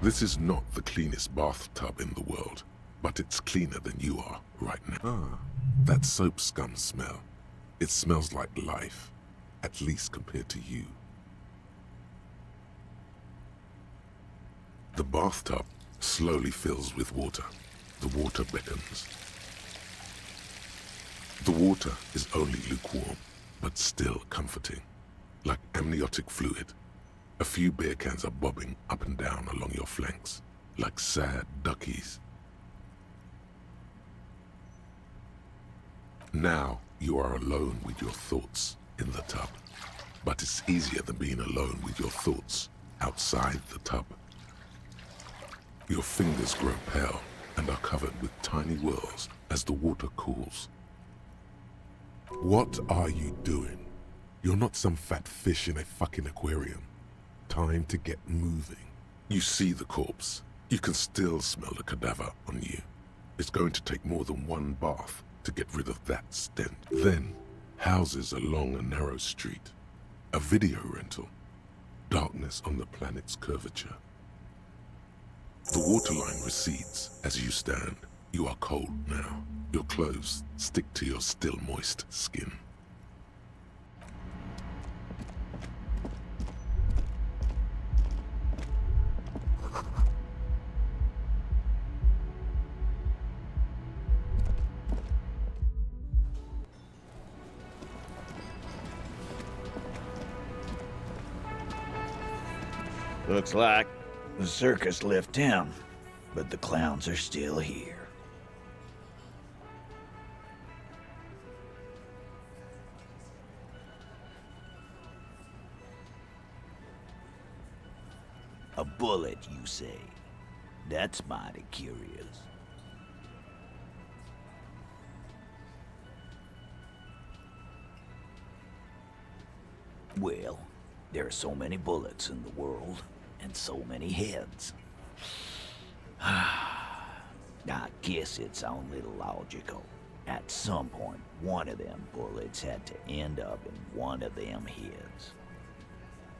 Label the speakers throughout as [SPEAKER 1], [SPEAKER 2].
[SPEAKER 1] This is not the cleanest bathtub in the world, but it's cleaner than you are right now. That soap scum smell. It smells like life, at least compared to you. The bathtub slowly fills with water. The water beckons. The water is only lukewarm, but still comforting, like amniotic fluid. A few beer cans are bobbing up and down along your flanks, like sad duckies. Now you are alone with your thoughts in the tub, but it's easier than being alone with your thoughts outside the tub. Your fingers grow pale and are covered with tiny whirls as the water cools. What are you doing? You're not some fat fish in a fucking aquarium. Time to get moving. You see the corpse. You can still smell the cadaver on you. It's going to take more than one bath to get rid of that stench. Then, houses along a narrow street. A video rental. Darkness on the planet's curvature. The waterline recedes as you stand. You are cold now. Your clothes stick to your still moist skin.
[SPEAKER 2] Looks like the circus left town, but the clowns are still here. A bullet, you say? That's mighty curious. Well, there are so many bullets in the world, and so many heads. I guess it's only logical. At some point, one of them bullets had to end up in one of them heads.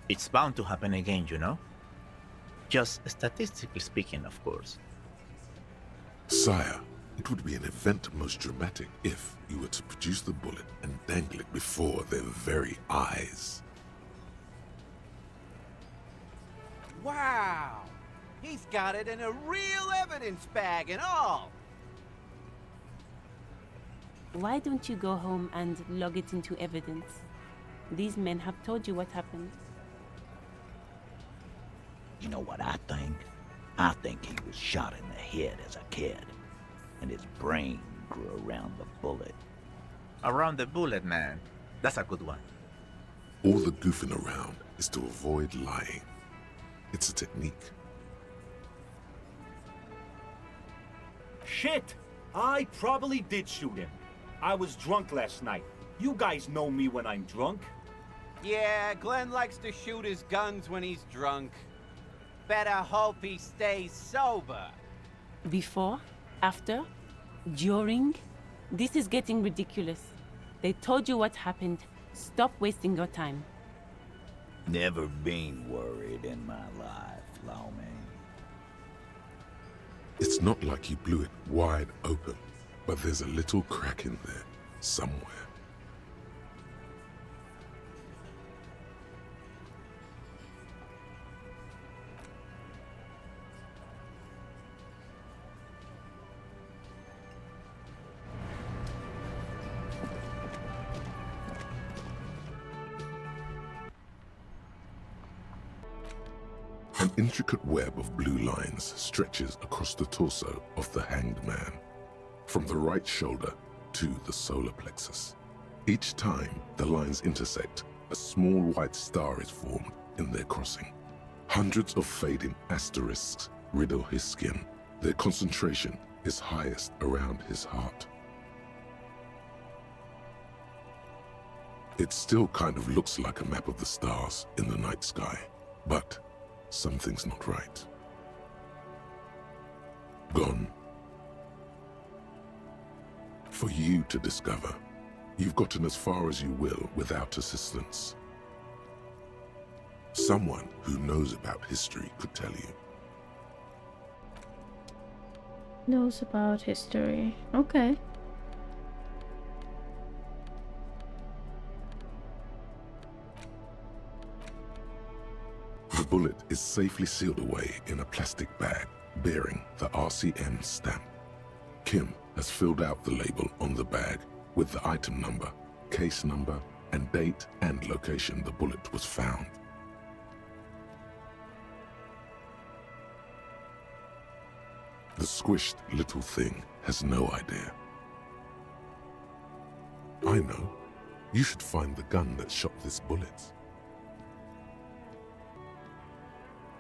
[SPEAKER 3] It's bound to happen again, you know? Just statistically speaking, of course.
[SPEAKER 1] Sire, it would be an event most dramatic if you were to produce the bullet and dangle it before their very eyes.
[SPEAKER 4] Wow! He's got it in a real evidence bag and all!
[SPEAKER 5] Why don't you go home and log it into evidence? These men have told you what happened.
[SPEAKER 2] You know what I think? I think he was shot in the head as a kid, and his brain grew around the bullet.
[SPEAKER 3] Around the bullet, man. That's a good one.
[SPEAKER 1] All the goofing around is to avoid lying. It's a technique.
[SPEAKER 6] Shit! I probably did shoot him. I was drunk last night. You guys know me when I'm drunk.
[SPEAKER 4] Yeah, Glenn likes to shoot his guns when he's drunk. Better hope he stays sober.
[SPEAKER 5] Before? After? During? This is getting ridiculous. They told you what happened. Stop wasting your time.
[SPEAKER 2] Never been worried in my life, lawman.
[SPEAKER 1] It's not like you blew it wide open, but there's a little crack in there, somewhere. An intricate web of blue lines stretches across the torso of the hanged man, from the right shoulder to the solar plexus. Each time the lines intersect, a small white star is formed in their crossing. Hundreds of fading asterisks riddle his skin. Their concentration is highest around his heart. It still kind of looks like a map of the stars in the night sky, but something's not right. Gone. For you to discover, you've gotten as far as you will without assistance. Someone who knows about history could tell you.
[SPEAKER 7] Knows about history. Okay.
[SPEAKER 1] The bullet is safely sealed away in a plastic bag bearing the RCM stamp. Kim has filled out the label on the bag with the item number, case number, and date and location the bullet was found. The squished little thing has no idea. I know. You should find the gun that shot this bullet.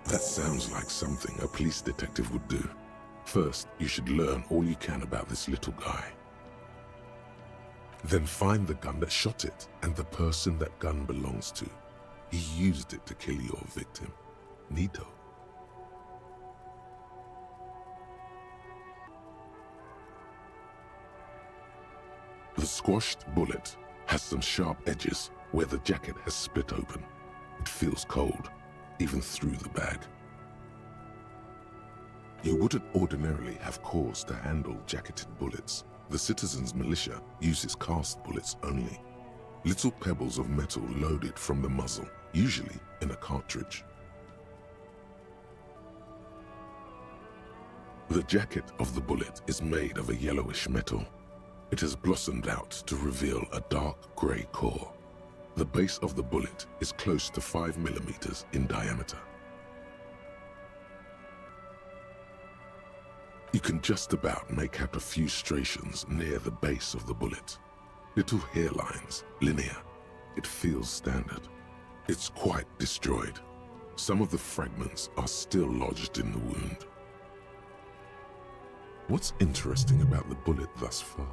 [SPEAKER 1] That sounds like something a police detective would do. First, you should learn all you can about this little guy. Then find the gun that shot it and the person that gun belongs to. He used it to kill your victim. Neato. The squashed bullet has some sharp edges where the jacket has split open. It feels cold, even through the bag. You wouldn't ordinarily have cause to handle jacketed bullets. The citizens' militia uses cast bullets only. Little pebbles of metal loaded from the muzzle, usually in a cartridge. The jacket of the bullet is made of a yellowish metal. It has blossomed out to reveal a dark grey core. The base of the bullet is close to 5 millimeters in diameter. You can just about make out a few striations near the base of the bullet. Little hairlines, linear. It feels standard. It's quite destroyed. Some of the fragments are still lodged in the wound. What's interesting about the bullet thus far?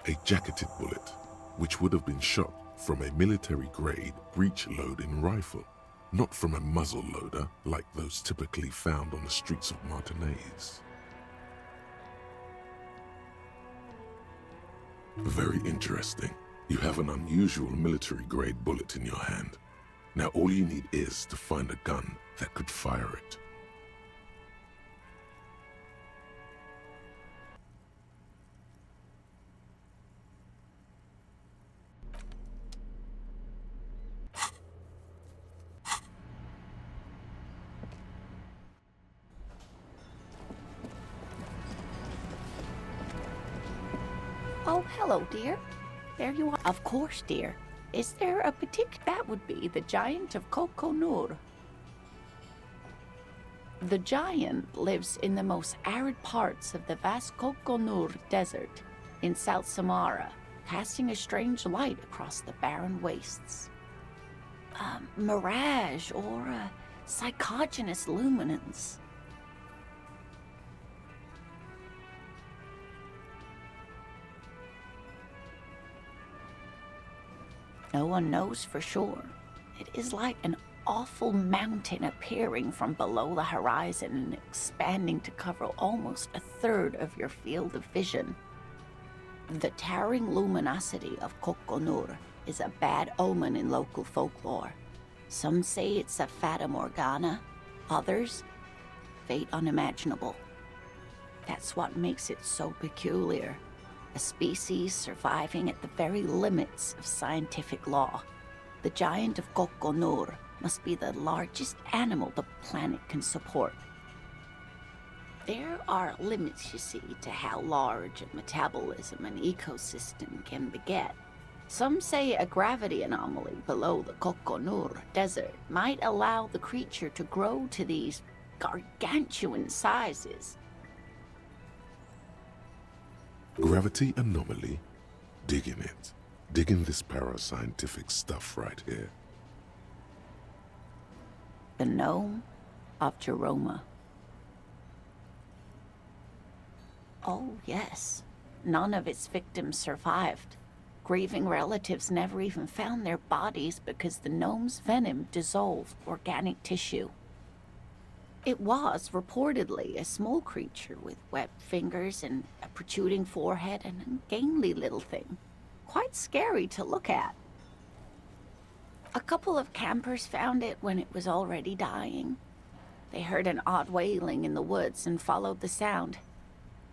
[SPEAKER 1] A jacketed bullet, which would have been shot from a military-grade breech-loading rifle, not from a muzzle loader like those typically found on the streets of Martinez. Very interesting. You have an unusual military-grade bullet in your hand. Now all you need is to find a gun that could fire it.
[SPEAKER 8] Oh, hello, dear. There you are. Of course, dear. Is there a particular... That would be the Giant of Kokonur. The giant lives in the most arid parts of the vast Kokonur Desert in South Samara, casting a strange light across the barren wastes. A mirage or a psychogenous luminance. No one knows for sure. It is like an awful mountain appearing from below the horizon and expanding to cover almost a third of your field of vision. The towering luminosity of Kokonur is a bad omen in local folklore. Some say it's a fata morgana, others, fate unimaginable. That's what makes it so peculiar. A species surviving at the very limits of scientific law. The giant of Kokonur must be the largest animal the planet can support. There are limits, you see, to how large a metabolism an ecosystem can beget. Some say a gravity anomaly below the Kokonur Desert might allow the creature to grow to these gargantuan sizes.
[SPEAKER 1] Gravity anomaly? Digging it. Digging this parascientific stuff right here.
[SPEAKER 8] The gnome of Jeroma. Oh, yes. None of its victims survived. Grieving relatives never even found their bodies because the gnome's venom dissolved organic tissue. It was, reportedly, a small creature with webbed fingers and a protruding forehead and a gangly little thing. Quite scary to look at. A couple of campers found it when it was already dying. They heard an odd wailing in the woods and followed the sound.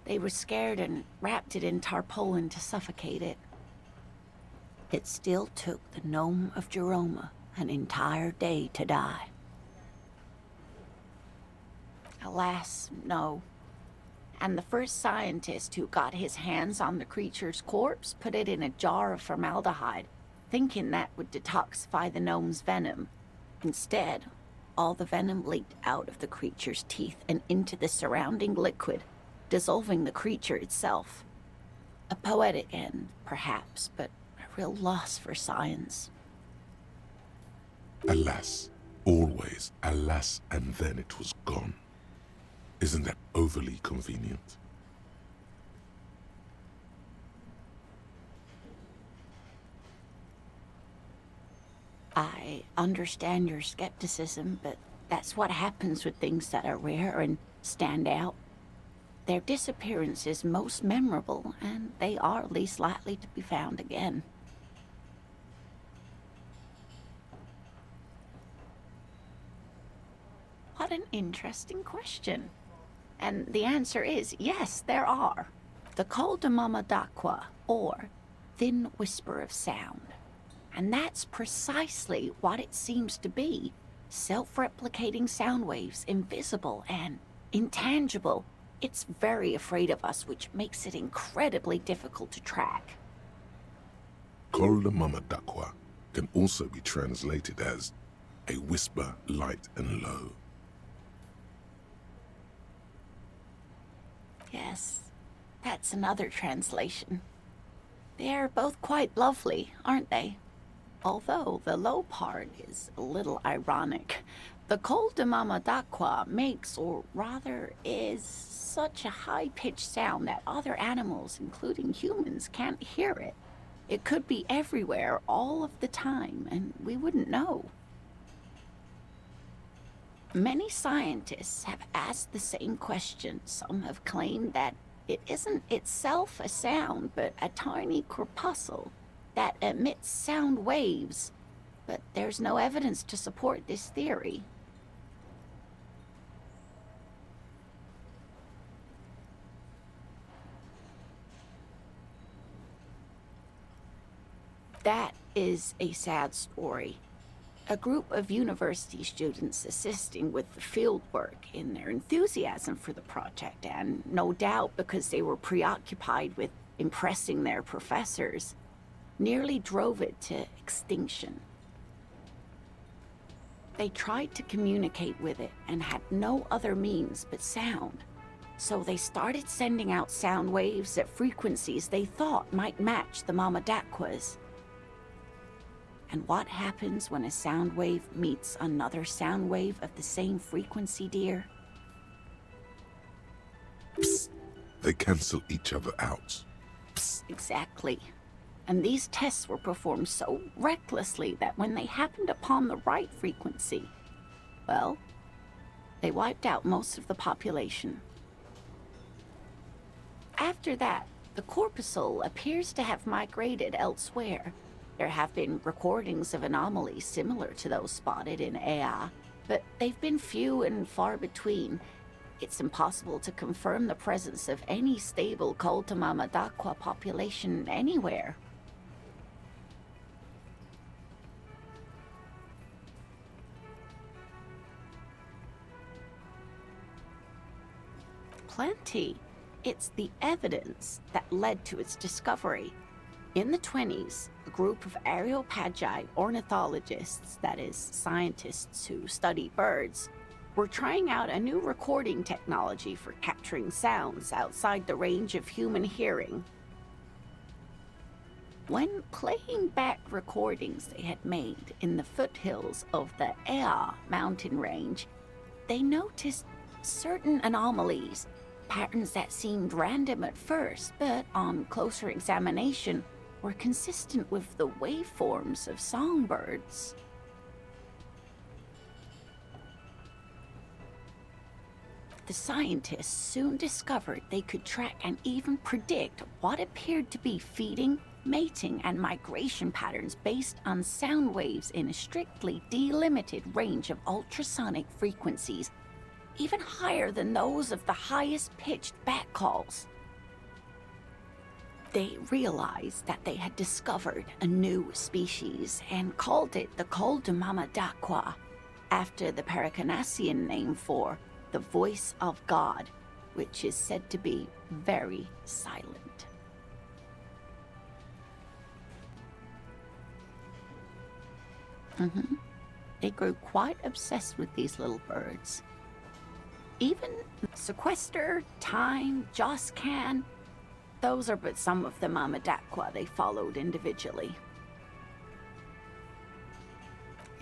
[SPEAKER 8] They were scared and wrapped it in tarpaulin to suffocate it. It still took the gnome of Jeroma an entire day to die. Alas, no. And the first scientist who got his hands on the creature's corpse put it in a jar of formaldehyde, thinking that would detoxify the gnome's venom. Instead, all the venom leaked out of the creature's teeth and into the surrounding liquid, dissolving the creature itself. A poetic end, perhaps, but a real loss for science.
[SPEAKER 1] Alas, always alas, and then it was gone. Isn't that overly convenient?
[SPEAKER 8] I understand your skepticism, but that's what happens with things that are rare and stand out. Their disappearance is most memorable, and they are least likely to be found again. What an interesting question. And the answer is yes, there are. The Col de Mamadaqua, or Thin Whisper of Sound. And that's precisely what it seems to be. Self-replicating sound waves, invisible and intangible. It's very afraid of us, which makes it incredibly difficult to track.
[SPEAKER 1] Col de Mamadaqua can also be translated as a whisper light and low.
[SPEAKER 8] Yes, that's another translation. They're both quite lovely, aren't they? Although the low part is a little ironic. The Col de Mamadaqua makes, or rather is, such a high-pitched sound that other animals, including humans, can't hear it. It could be everywhere all of the time, and we wouldn't know. Many scientists have asked the same question. Some have claimed that it isn't itself a sound, but a tiny corpuscle that emits sound waves. But there's no evidence to support this theory. That is a sad story. A group of university students assisting with the field work in their enthusiasm for the project, and no doubt because they were preoccupied with impressing their professors, nearly drove it to extinction. They tried to communicate with it and had no other means but sound. So they started sending out sound waves at frequencies they thought might match the Mamadaquas. And what happens when a sound wave meets another sound wave of the same frequency, dear?
[SPEAKER 1] Psst. They cancel each other out.
[SPEAKER 8] Psst, exactly. And these tests were performed so recklessly that when they happened upon the right frequency, well, they wiped out most of the population. After that, the corpuscle appears to have migrated elsewhere. There have been recordings of anomalies similar to those spotted in Ea, but they've been few and far between. It's impossible to confirm the presence of any stable Col de Mamadaqua population anywhere. Plenty. It's the evidence that led to its discovery. In the 20s, a group of Areopagi ornithologists, that is, scientists who study birds, were trying out a new recording technology for capturing sounds outside the range of human hearing. When playing back recordings they had made in the foothills of the Ea mountain range, they noticed certain anomalies, patterns that seemed random at first, but on closer examination were consistent with the waveforms of songbirds. The scientists soon discovered they could track and even predict what appeared to be feeding mating and migration patterns based on sound waves in a strictly delimited range of ultrasonic frequencies, even higher than those of the highest-pitched bat calls. They realized that they had discovered a new species and called it the Coldamama Daqua, after the Paracanassian name for the voice of God, which is said to be very silent. They grew quite obsessed with these little birds. Even Sequester, Time, Joscan, those are but some of the Mama Daqua they followed individually.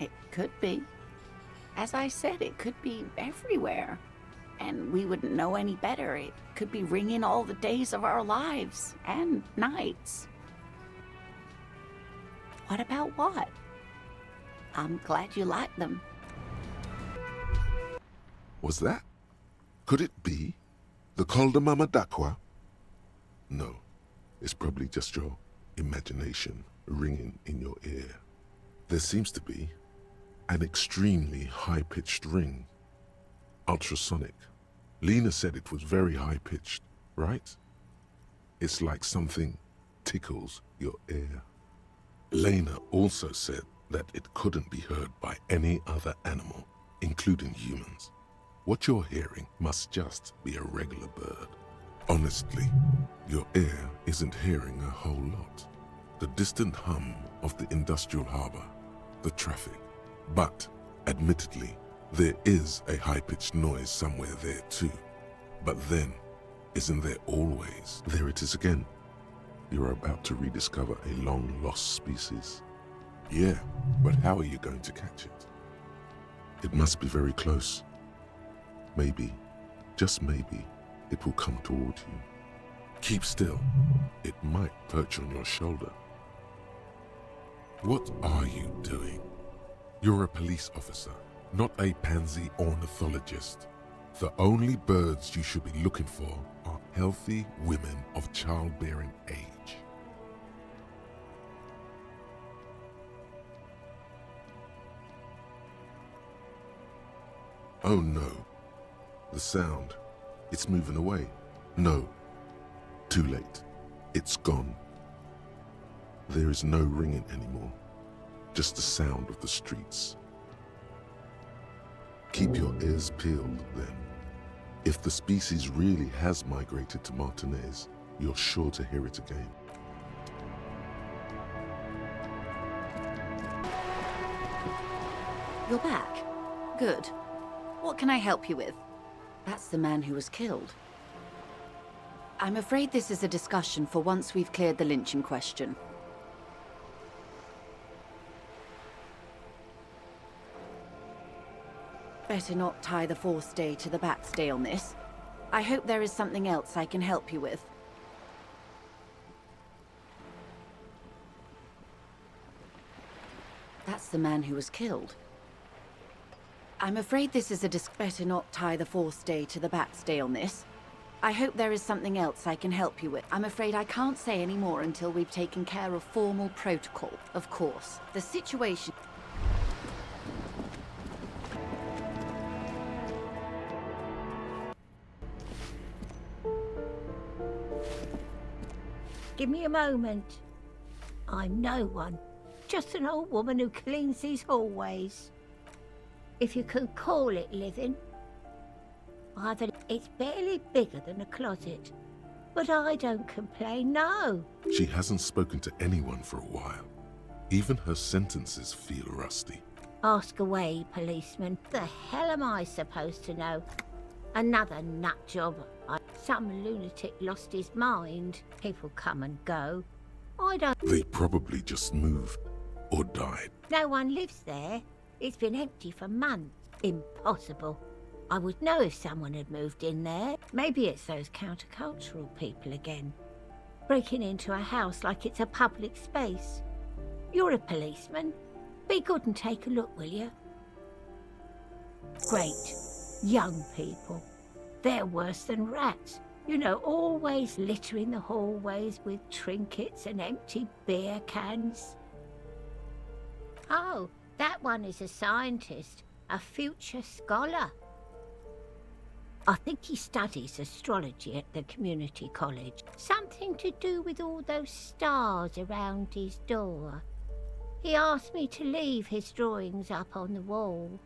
[SPEAKER 8] It could be. As I said, it could be everywhere. And we wouldn't know any better. It could be ringing all the days of our lives and nights. What about what? I'm glad you like them.
[SPEAKER 1] Was that? Could it be? The Coldamama Daqua? No, it's probably just your imagination ringing in your ear. There seems to be an extremely high-pitched ring. Ultrasonic. Lena said it was very high-pitched, right? It's like something tickles your ear. Lena also said that it couldn't be heard by any other animal, including humans. What you're hearing must just be a regular bird. Honestly, your ear isn't hearing a whole lot. The distant hum of the industrial harbor, the traffic. But, admittedly, there is a high-pitched noise somewhere there too. But then, isn't there always? There it is again. You're about to rediscover a long-lost species. Yeah, but how are you going to catch it? It must be very close. Maybe, just maybe, it will come toward you. Keep still. It might perch on your shoulder. What are you doing? You're a police officer, not a pansy ornithologist. The only birds you should be looking for are healthy women of childbearing age. Oh no. The sound. It's moving away. No. Too late. It's gone. There is no ringing anymore. Just the sound of the streets. Keep your ears peeled, then. If the species really has migrated to Martinez, you're sure to hear it again.
[SPEAKER 8] You're back. Good. What can I help you with? That's the man who was killed. I'm afraid this is a discussion for once we've cleared the lynching question. Better not tie the fourth day to the bat's day on this. I hope there is something else I can help you with. That's the man who was killed. I'm afraid this is a better not tie the fourth day to the bat's day on this. I hope there is something else I can help you with. I'm afraid I can't say any more until we've taken care of formal protocol, of course. The situation...
[SPEAKER 9] Give me a moment. I'm no one. Just an old woman who cleans these hallways. If you can call it living. It's barely bigger than a closet. But I don't complain, no.
[SPEAKER 1] She hasn't spoken to anyone for a while. Even her sentences feel rusty.
[SPEAKER 9] Ask away, policeman. The hell am I supposed to know? Another nut job. Some lunatic lost his mind. People come and go. I don't...
[SPEAKER 1] They probably just moved or died.
[SPEAKER 9] No one lives there. It's been empty for months. Impossible. I would know if someone had moved in there. Maybe it's those countercultural people again. Breaking into a house like it's a public space. You're a policeman. Be good and take a look, will you? Great. Young people. They're worse than rats. You know, always littering the hallways with trinkets and empty beer cans. Oh, that one is a scientist, a future scholar. I think he studies astrology at the community college. Something to do with all those stars around his door. He asked me to leave his drawings up on the wall.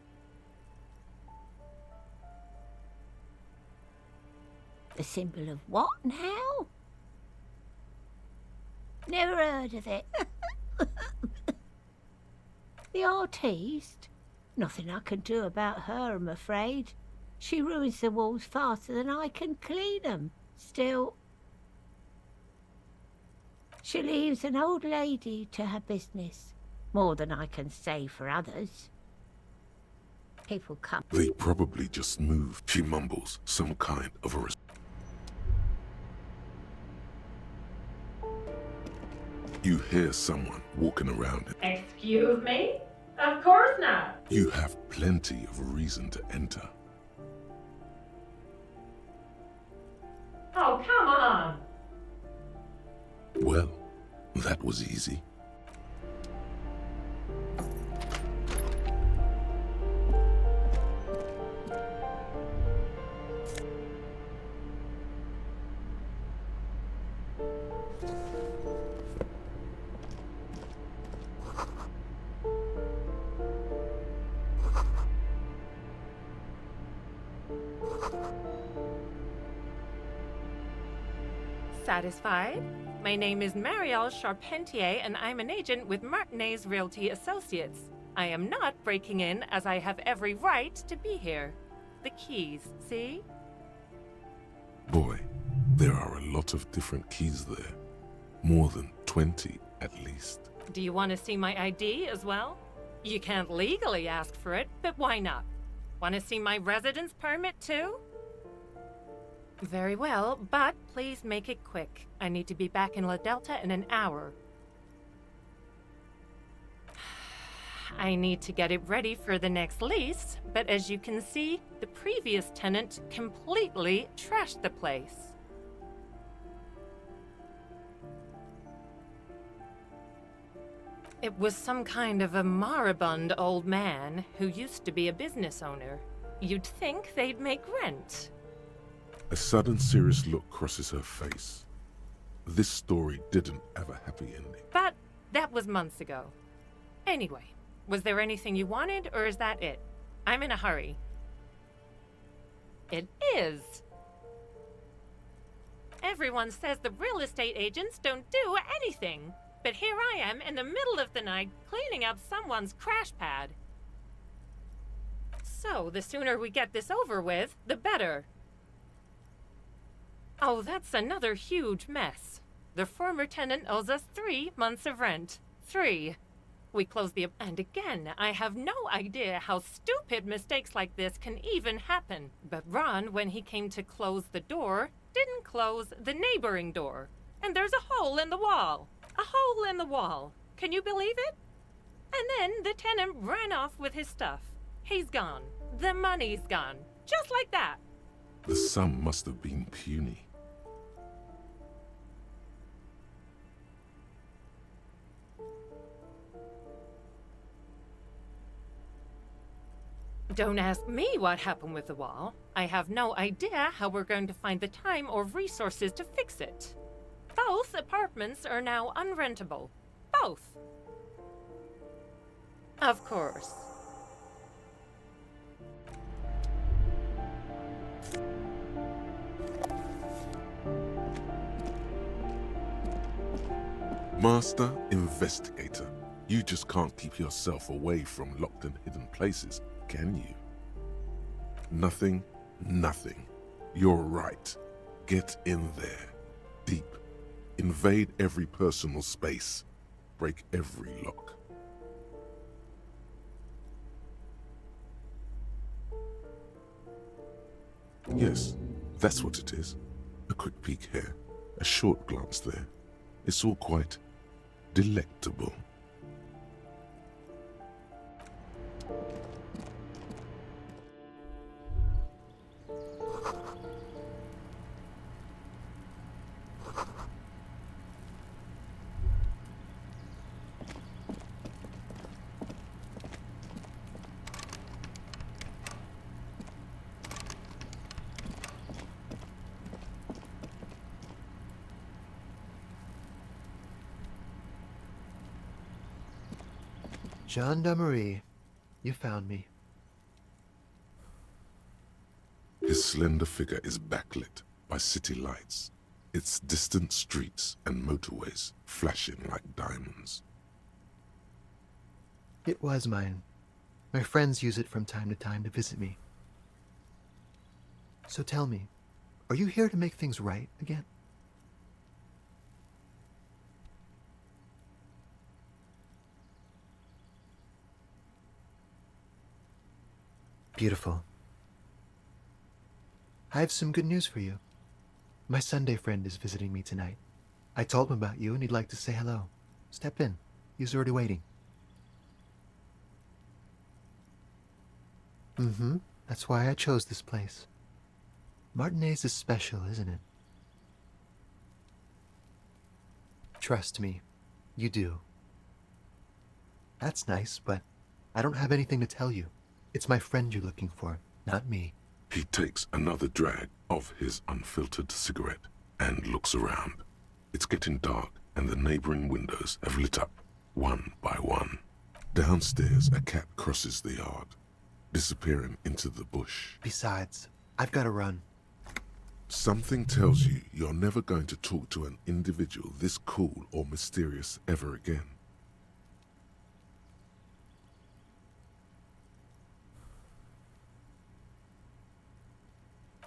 [SPEAKER 9] The symbol of what now? Never heard of it. The artiste? Nothing I can do about her, I'm afraid. She ruins the walls faster than I can clean them. Still, she leaves an old lady to her business. More than I can say for others. People come.
[SPEAKER 1] They probably just moved. She mumbles some kind of a You hear someone walking around.
[SPEAKER 10] Excuse me? Of course not.
[SPEAKER 1] You have plenty of reason to enter.
[SPEAKER 10] Oh, come on.
[SPEAKER 1] Well, that was easy.
[SPEAKER 10] Satisfied? My name is Marielle Charpentier, and I'm an agent with Martinez Realty Associates. I am not breaking in, as I have every right to be here. The keys, see?
[SPEAKER 1] Boy, there are a lot of different keys there. More than 20 at least.
[SPEAKER 10] Do you want to see my ID as well? You can't legally ask for it, but why not? Want to see my residence permit too? Very well, but please make it quick. I need to be back in La Delta in an hour. I need to get it ready for the next lease, but as you can see, the previous tenant completely trashed the place. It was some kind of a moribund old man who used to be a business owner. You'd think they'd make rent.
[SPEAKER 1] A sudden serious look crosses her face. This story didn't have a happy ending.
[SPEAKER 10] But that was months ago. Anyway, was there anything you wanted, or is that it? I'm in a hurry. It is. Everyone says the real estate agents don't do anything. But here I am in the middle of the night cleaning up someone's crash pad. So the sooner we get this over with, the better. Oh, that's another huge mess. The former tenant owes us 3 months of rent. 3. We closed the... And again, I have no idea how stupid mistakes like this can even happen. But Ron, when he came to close the door, didn't close the neighboring door. And there's a hole in the wall. A hole in the wall. Can you believe it? And then the tenant ran off with his stuff. He's gone. The money's gone. Just like that.
[SPEAKER 1] The sum must have been puny.
[SPEAKER 10] Don't ask me what happened with the wall. I have no idea how we're going to find the time or resources to fix it. Both apartments are now unrentable. Both. Of course.
[SPEAKER 1] Master Investigator, you just can't keep yourself away from locked and hidden places, can you? Nothing. You're right. Get in there. Deep. Invade every personal space. Break every lock. Yes, that's what it is. A quick peek here, a short glance there. It's all quite delectable.
[SPEAKER 11] Gendarmerie. You found me.
[SPEAKER 1] His slender figure is backlit by city lights, its distant streets and motorways flashing like diamonds.
[SPEAKER 11] It was mine. My friends use it from time to time to visit me. So tell me, are you here to make things right again? Beautiful. I have some good news for you. My Sunday friend is visiting me tonight. I told him about you and he'd like to say hello. Step in. He's already waiting. Mm-hmm. That's why I chose this place. Martinez is special, isn't it? Trust me, you do. That's nice, but I don't have anything to tell you. It's my friend you're looking for, not me.
[SPEAKER 1] He takes another drag of his unfiltered cigarette and looks around. It's getting dark and the neighboring windows have lit up, one by one. Downstairs, a cat crosses the yard, disappearing into the bush.
[SPEAKER 11] Besides, I've got to run.
[SPEAKER 1] Something tells you you're never going to talk to an individual this cool or mysterious ever again.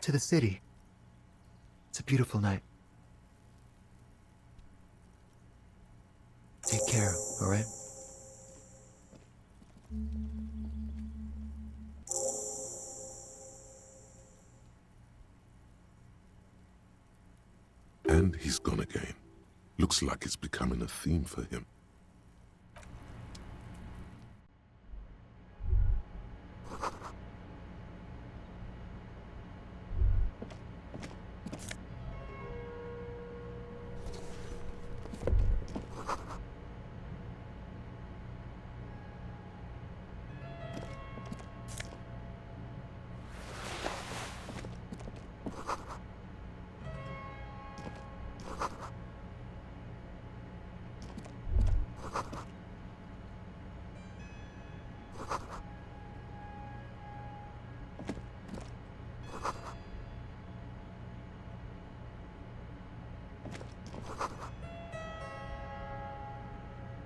[SPEAKER 11] To the city. It's a beautiful night. Take care, all right?
[SPEAKER 1] And he's gone again. Looks like it's becoming a theme for him.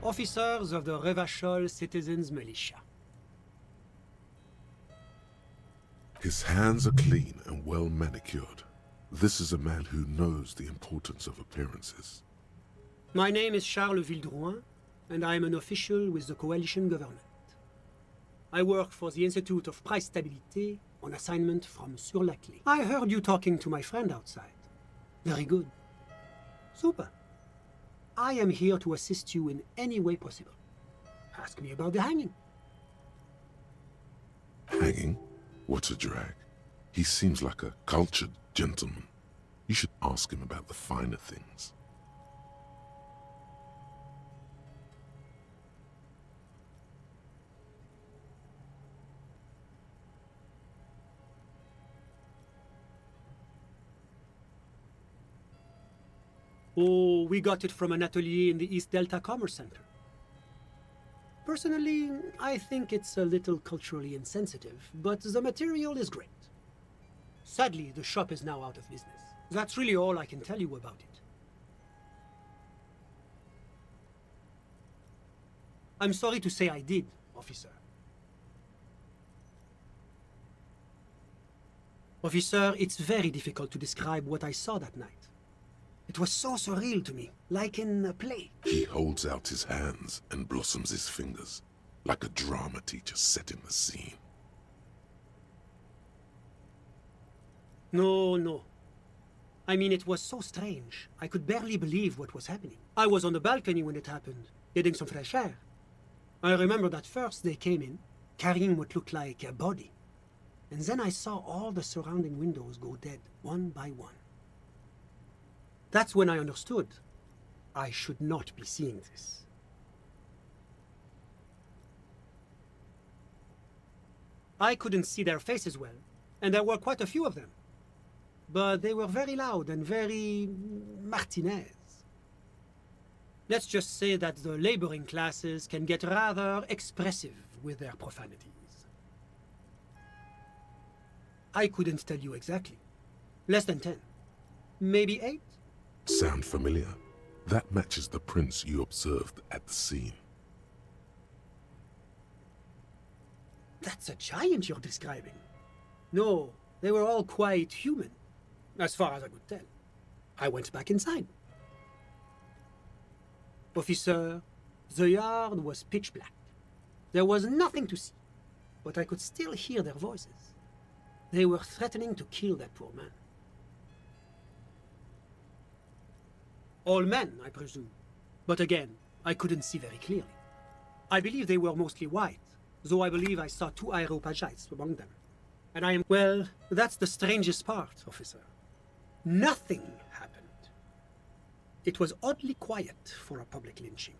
[SPEAKER 12] Officers of the Revachol Citizens Militia.
[SPEAKER 1] His hands are clean and well manicured. This is a man who knows the importance of appearances.
[SPEAKER 12] My name is Charles Vildrouin, and I am an official with the coalition government. I work for the Institute of Price Stabilité on assignment from Sur la Clé. I heard you talking to my friend outside. Very good. Super. I am here to assist you in any way possible. Ask me about the hanging.
[SPEAKER 1] Hanging? What a drag. He seems like a cultured gentleman. You should ask him about the finer things.
[SPEAKER 12] Oh, we got it from an atelier in the East Delta Commerce Center. Personally, I think it's a little culturally insensitive, but the material is great. Sadly, the shop is now out of business. That's really all I can tell you about it. I'm sorry to say I did, officer. Officer, it's very difficult to describe what I saw that night. It was so surreal to me, like in a play.
[SPEAKER 1] He holds out his hands and blossoms his fingers, like a drama teacher setting the scene.
[SPEAKER 12] No. I mean, it was so strange. I could barely believe what was happening. I was on the balcony when it happened, getting some fresh air. I remember that first they came in, carrying what looked like a body. And then I saw all the surrounding windows go dead, one by one. That's when I understood I should not be seeing this. I couldn't see their faces well, and there were quite a few of them. But they were very loud and very Martinez. Let's just say that the laboring classes can get rather expressive with their profanities. I couldn't tell you exactly. Less than 10. Maybe 8?
[SPEAKER 1] Sound familiar? That matches the prints you observed at the scene.
[SPEAKER 12] That's a giant you're describing. No, they were all quite human, as far as I could tell. I went back inside. Officer, the yard was pitch black. There was nothing to see, but I could still hear their voices. They were threatening to kill that poor man. All men, I presume. But again, I couldn't see very clearly. I believe they were mostly white, though I believe I saw 2 Areopagites among them. And I am... Well, that's the strangest part, officer. Nothing happened. It was oddly quiet for a public lynching.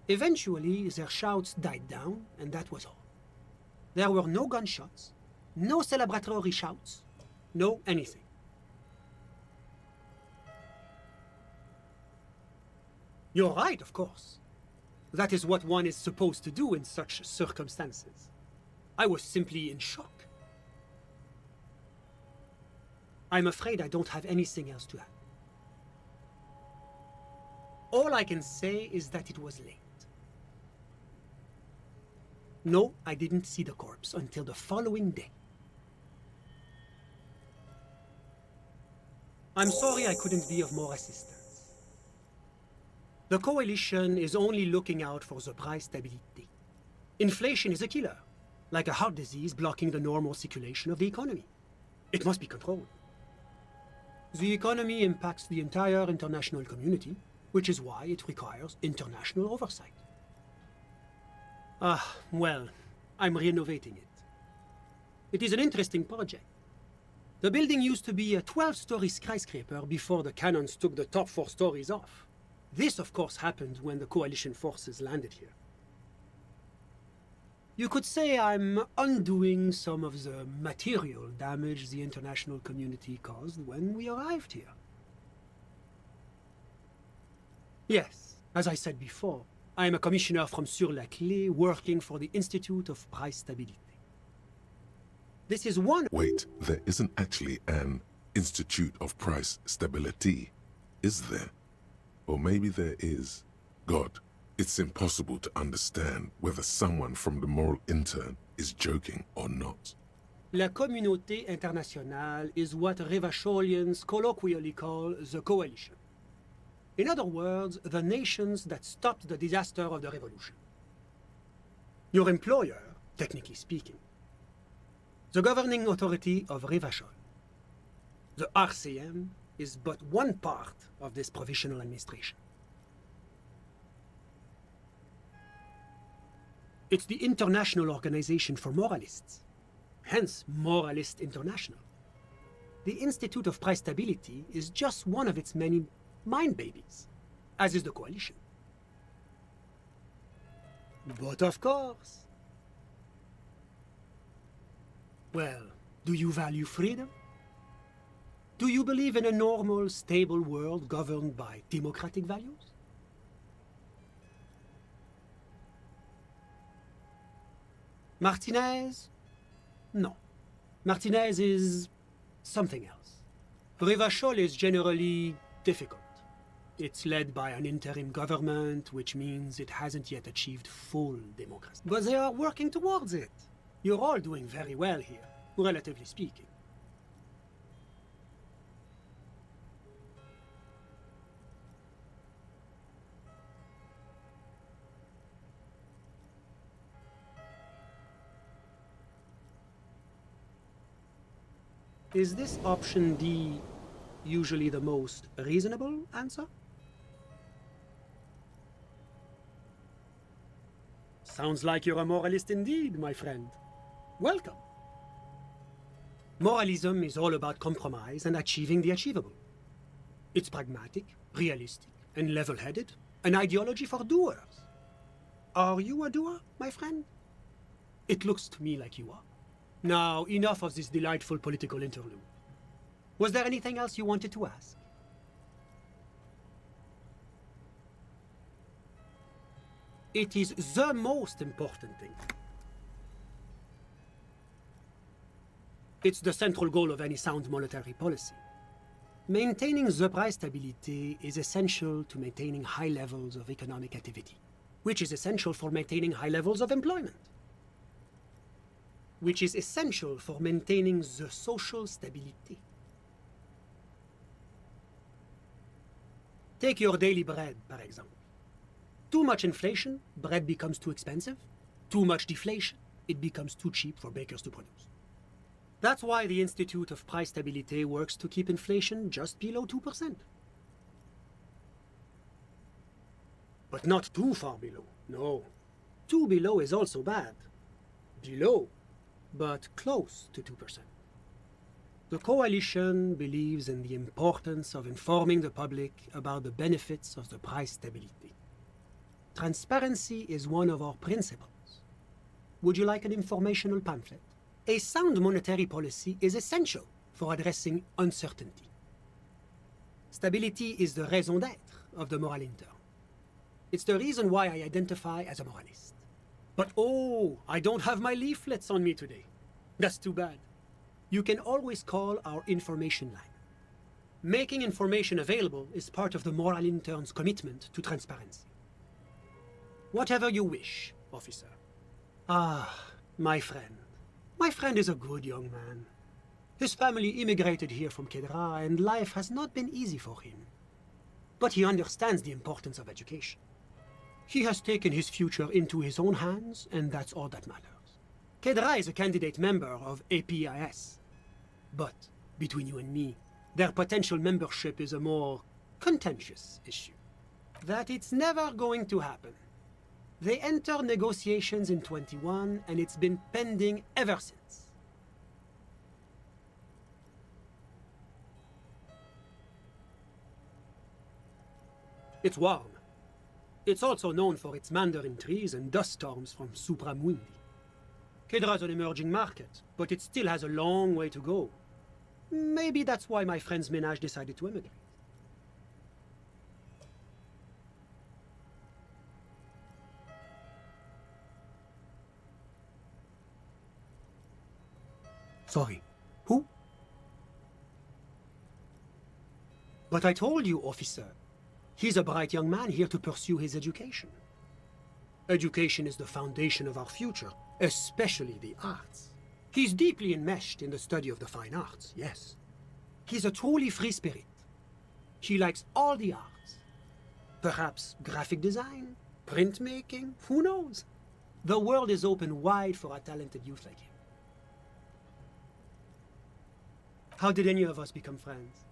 [SPEAKER 12] Eventually, their shouts died down, and that was all. There were no gunshots, no celebratory shouts, no anything. You're right, of course. That is what one is supposed to do in such circumstances. I was simply in shock. I'm afraid I don't have anything else to add. All I can say is that it was late. No, I didn't see the corpse until the following day. I'm sorry I couldn't be of more assistance. The Coalition is only looking out for the price stability. Inflation is a killer, like a heart disease blocking the normal circulation of the economy. It must be controlled. The economy impacts the entire international community, which is why it requires international oversight. Well, I'm renovating it. It is an interesting project. The building used to be a 12-story skyscraper before the cannons took the top 4 stories off. This, of course, happened when the Coalition forces landed here. You could say I'm undoing some of the material damage the international community caused when we arrived here. Yes, as I said before, I am a commissioner from Sur-la-Clé working for the Institute of Price Stability. This is one...
[SPEAKER 1] Wait, there isn't actually an Institute of Price Stability, is there? Or maybe there is. God, it's impossible to understand whether someone from the moral intern is joking or not.
[SPEAKER 12] La Communauté Internationale is what Revacholians colloquially call the Coalition. In other words, the nations that stopped the disaster of the revolution. Your employer, technically speaking. The governing authority of Revachol. The RCM is but one part of this provisional administration. It's the International Organization for Moralists, hence Moralist International. The Institute of Price Stability is just one of its many mind babies, as is the Coalition. But of course... Well, do you value freedom? Do you believe in a normal, stable world governed by democratic values? Martinez? No. Martinez is something else. Revachol is generally difficult. It's led by an interim government, which means it hasn't yet achieved full democracy. But they are working towards it. You're all doing very well here, relatively speaking. Is this option D usually the most reasonable answer? Sounds like you're a moralist indeed, my friend. Welcome. Moralism is all about compromise and achieving the achievable. It's pragmatic, realistic, and level-headed, an ideology for doers. Are you a doer, my friend? It looks to me like you are. Now, enough of this delightful political interlude. Was there anything else you wanted to ask? It is the most important thing. It's the central goal of any sound monetary policy. Maintaining the price stability is essential to maintaining high levels of economic activity, which is essential for maintaining high levels of employment, which is essential for maintaining the social stability. Take your daily bread, par exemple. Too much inflation, bread becomes too expensive. Too much deflation, it becomes too cheap for bakers to produce. That's why the Institute of Price Stability works to keep inflation just below 2%. But not too far below, no. Too below is also bad. Below, but close to 2%. The coalition believes in the importance of informing the public about the benefits of the price stability. Transparency is one of our principles. Would you like an informational pamphlet? A sound monetary policy is essential for addressing uncertainty. Stability is the raison d'être of the moral intern. It's the reason why I identify as a moralist. But oh, I don't have my leaflets on me today. That's too bad. You can always call our information line. Making information available is part of the moral intern's commitment to transparency. Whatever you wish, officer. Ah, my friend. My friend is a good young man. His family immigrated here from Kedra, and life has not been easy for him. But he understands the importance of education. He has taken his future into his own hands, and that's all that matters. Kedra is a candidate member of APIS. But, between you and me, their potential membership is a more contentious issue. That it's never going to happen. They entered negotiations in 21, and it's been pending ever since. It's warm. It's also known for its mandarin trees and dust storms from Supramundi. Kedra's an emerging market, but it still has a long way to go. Maybe that's why my friend's ménage decided to emigrate. Sorry, who? But I told you, officer. He's a bright young man here to pursue his education. Education is the foundation of our future, especially the arts. He's deeply enmeshed in the study of the fine arts, yes. He's a truly free spirit. He likes all the arts. Perhaps graphic design, printmaking, who knows? The world is open wide for a talented youth like him. How did any of us become friends?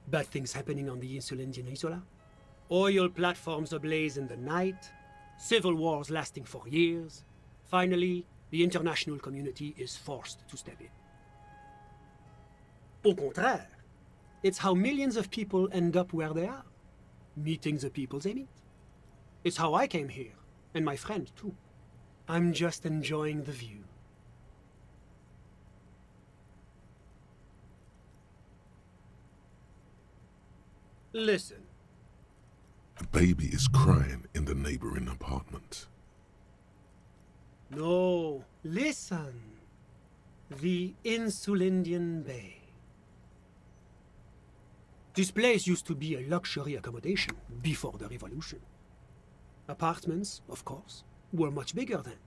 [SPEAKER 12] Bad things happening on the Insulindian Isola? Oil platforms ablaze in the night, civil wars lasting for years. Finally, the international community is forced to step in. Au contraire, it's how millions of people end up where they are, meeting the people they meet. It's how I came here, and my friend too. I'm just enjoying the view. Listen.
[SPEAKER 1] A baby is crying in the neighboring apartment.
[SPEAKER 12] No, listen. The Insulindian Bay. This place used to be a luxury accommodation before the revolution. Apartments, of course, were much bigger then.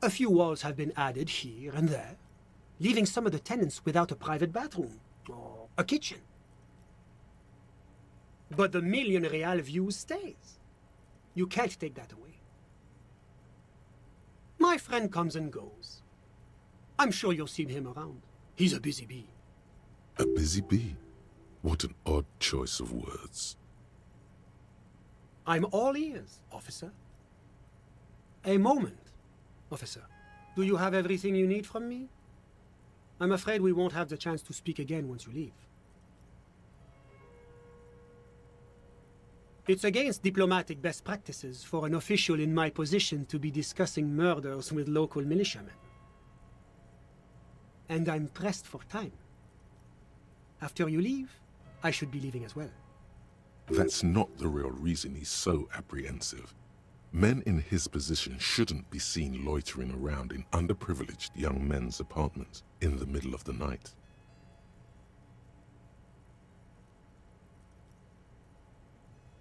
[SPEAKER 12] A few walls have been added here and there, leaving some of the tenants without a private bathroom or a kitchen. But the million real view stays. You can't take that away. My friend comes and goes. I'm sure you'll see him around. He's a busy bee.
[SPEAKER 1] A busy bee? What an odd choice of words.
[SPEAKER 12] I'm all ears, officer. A moment, officer. Do you have everything you need from me? I'm afraid we won't have the chance to speak again once you leave. It's against diplomatic best practices for an official in my position to be discussing murders with local militiamen. And I'm pressed for time. After you leave, I should be leaving as well.
[SPEAKER 1] That's not the real reason he's so apprehensive. Men in his position shouldn't be seen loitering around in underprivileged young men's apartments in the middle of the night.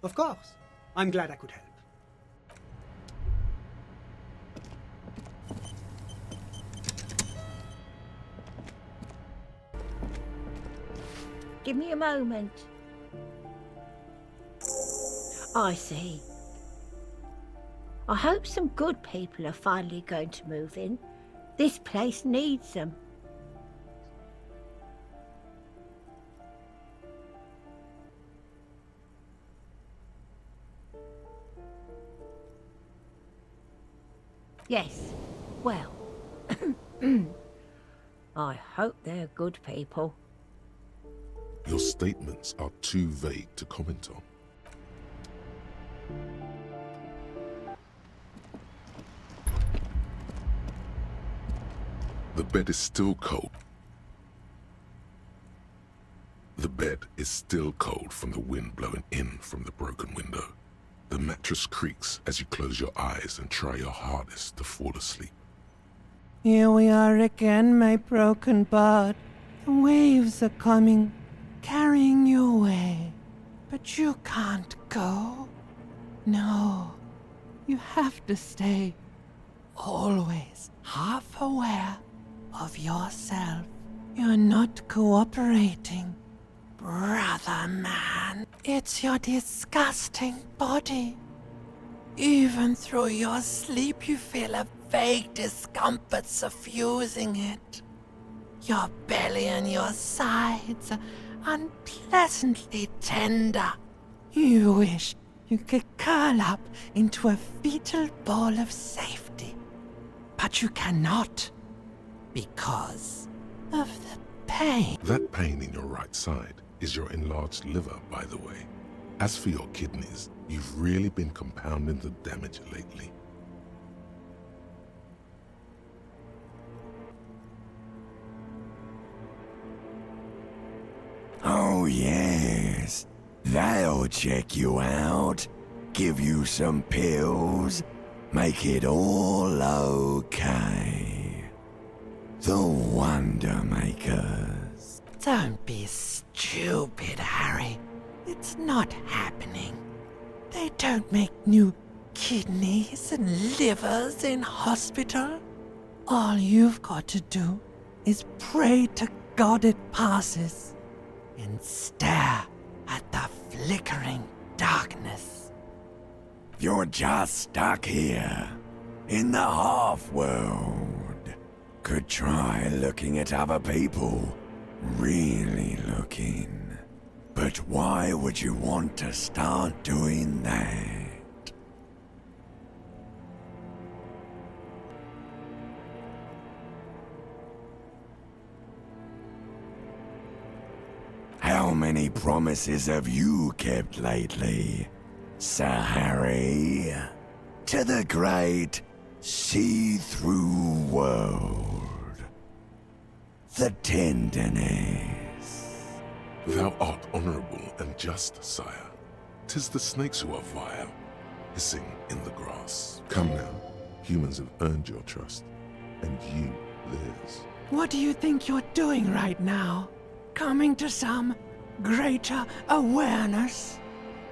[SPEAKER 12] Of course. I'm glad I could help.
[SPEAKER 9] Give me a moment. I see. I hope some good people are finally going to move in. This place needs them. Yes, well, I hope they're good people.
[SPEAKER 1] Your statements are too vague to comment on. The bed is still cold. The bed is still cold from the wind blowing in from the broken window. The mattress creaks as you close your eyes and try your hardest to fall asleep.
[SPEAKER 13] Here we are again, my broken bird. The waves are coming, carrying you away. But you can't go. No, you have to stay. Always half aware of yourself. You're not cooperating. Brother man, it's your disgusting body. Even through your sleep you feel a vague discomfort suffusing it. Your belly and your sides are unpleasantly tender. You wish you could curl up into a fetal ball of safety. But you cannot, because of the pain.
[SPEAKER 1] That pain in your right side is your enlarged liver, by the way. As for your kidneys, you've really been compounding the damage lately.
[SPEAKER 14] Oh yes, they'll check you out, give you some pills, make it all okay. The Wonder Makers.
[SPEAKER 13] Don't be stupid, Harry. It's not happening. They don't make new kidneys and livers in hospital. All you've got to do is pray to God it passes and stare at the flickering darkness.
[SPEAKER 14] You're just stuck here, in the half-world. Could try looking at other people, really looking. But why would you want to start doing that? How many promises have you kept lately, Sir Harry? To the great see-through world. The tenderness.
[SPEAKER 1] Thou art honorable and just, sire. 'Tis the snakes who are vile, hissing in the grass. Come now, humans have earned your trust, and you theirs.
[SPEAKER 13] What do you think you're doing right now? Coming to some greater awareness?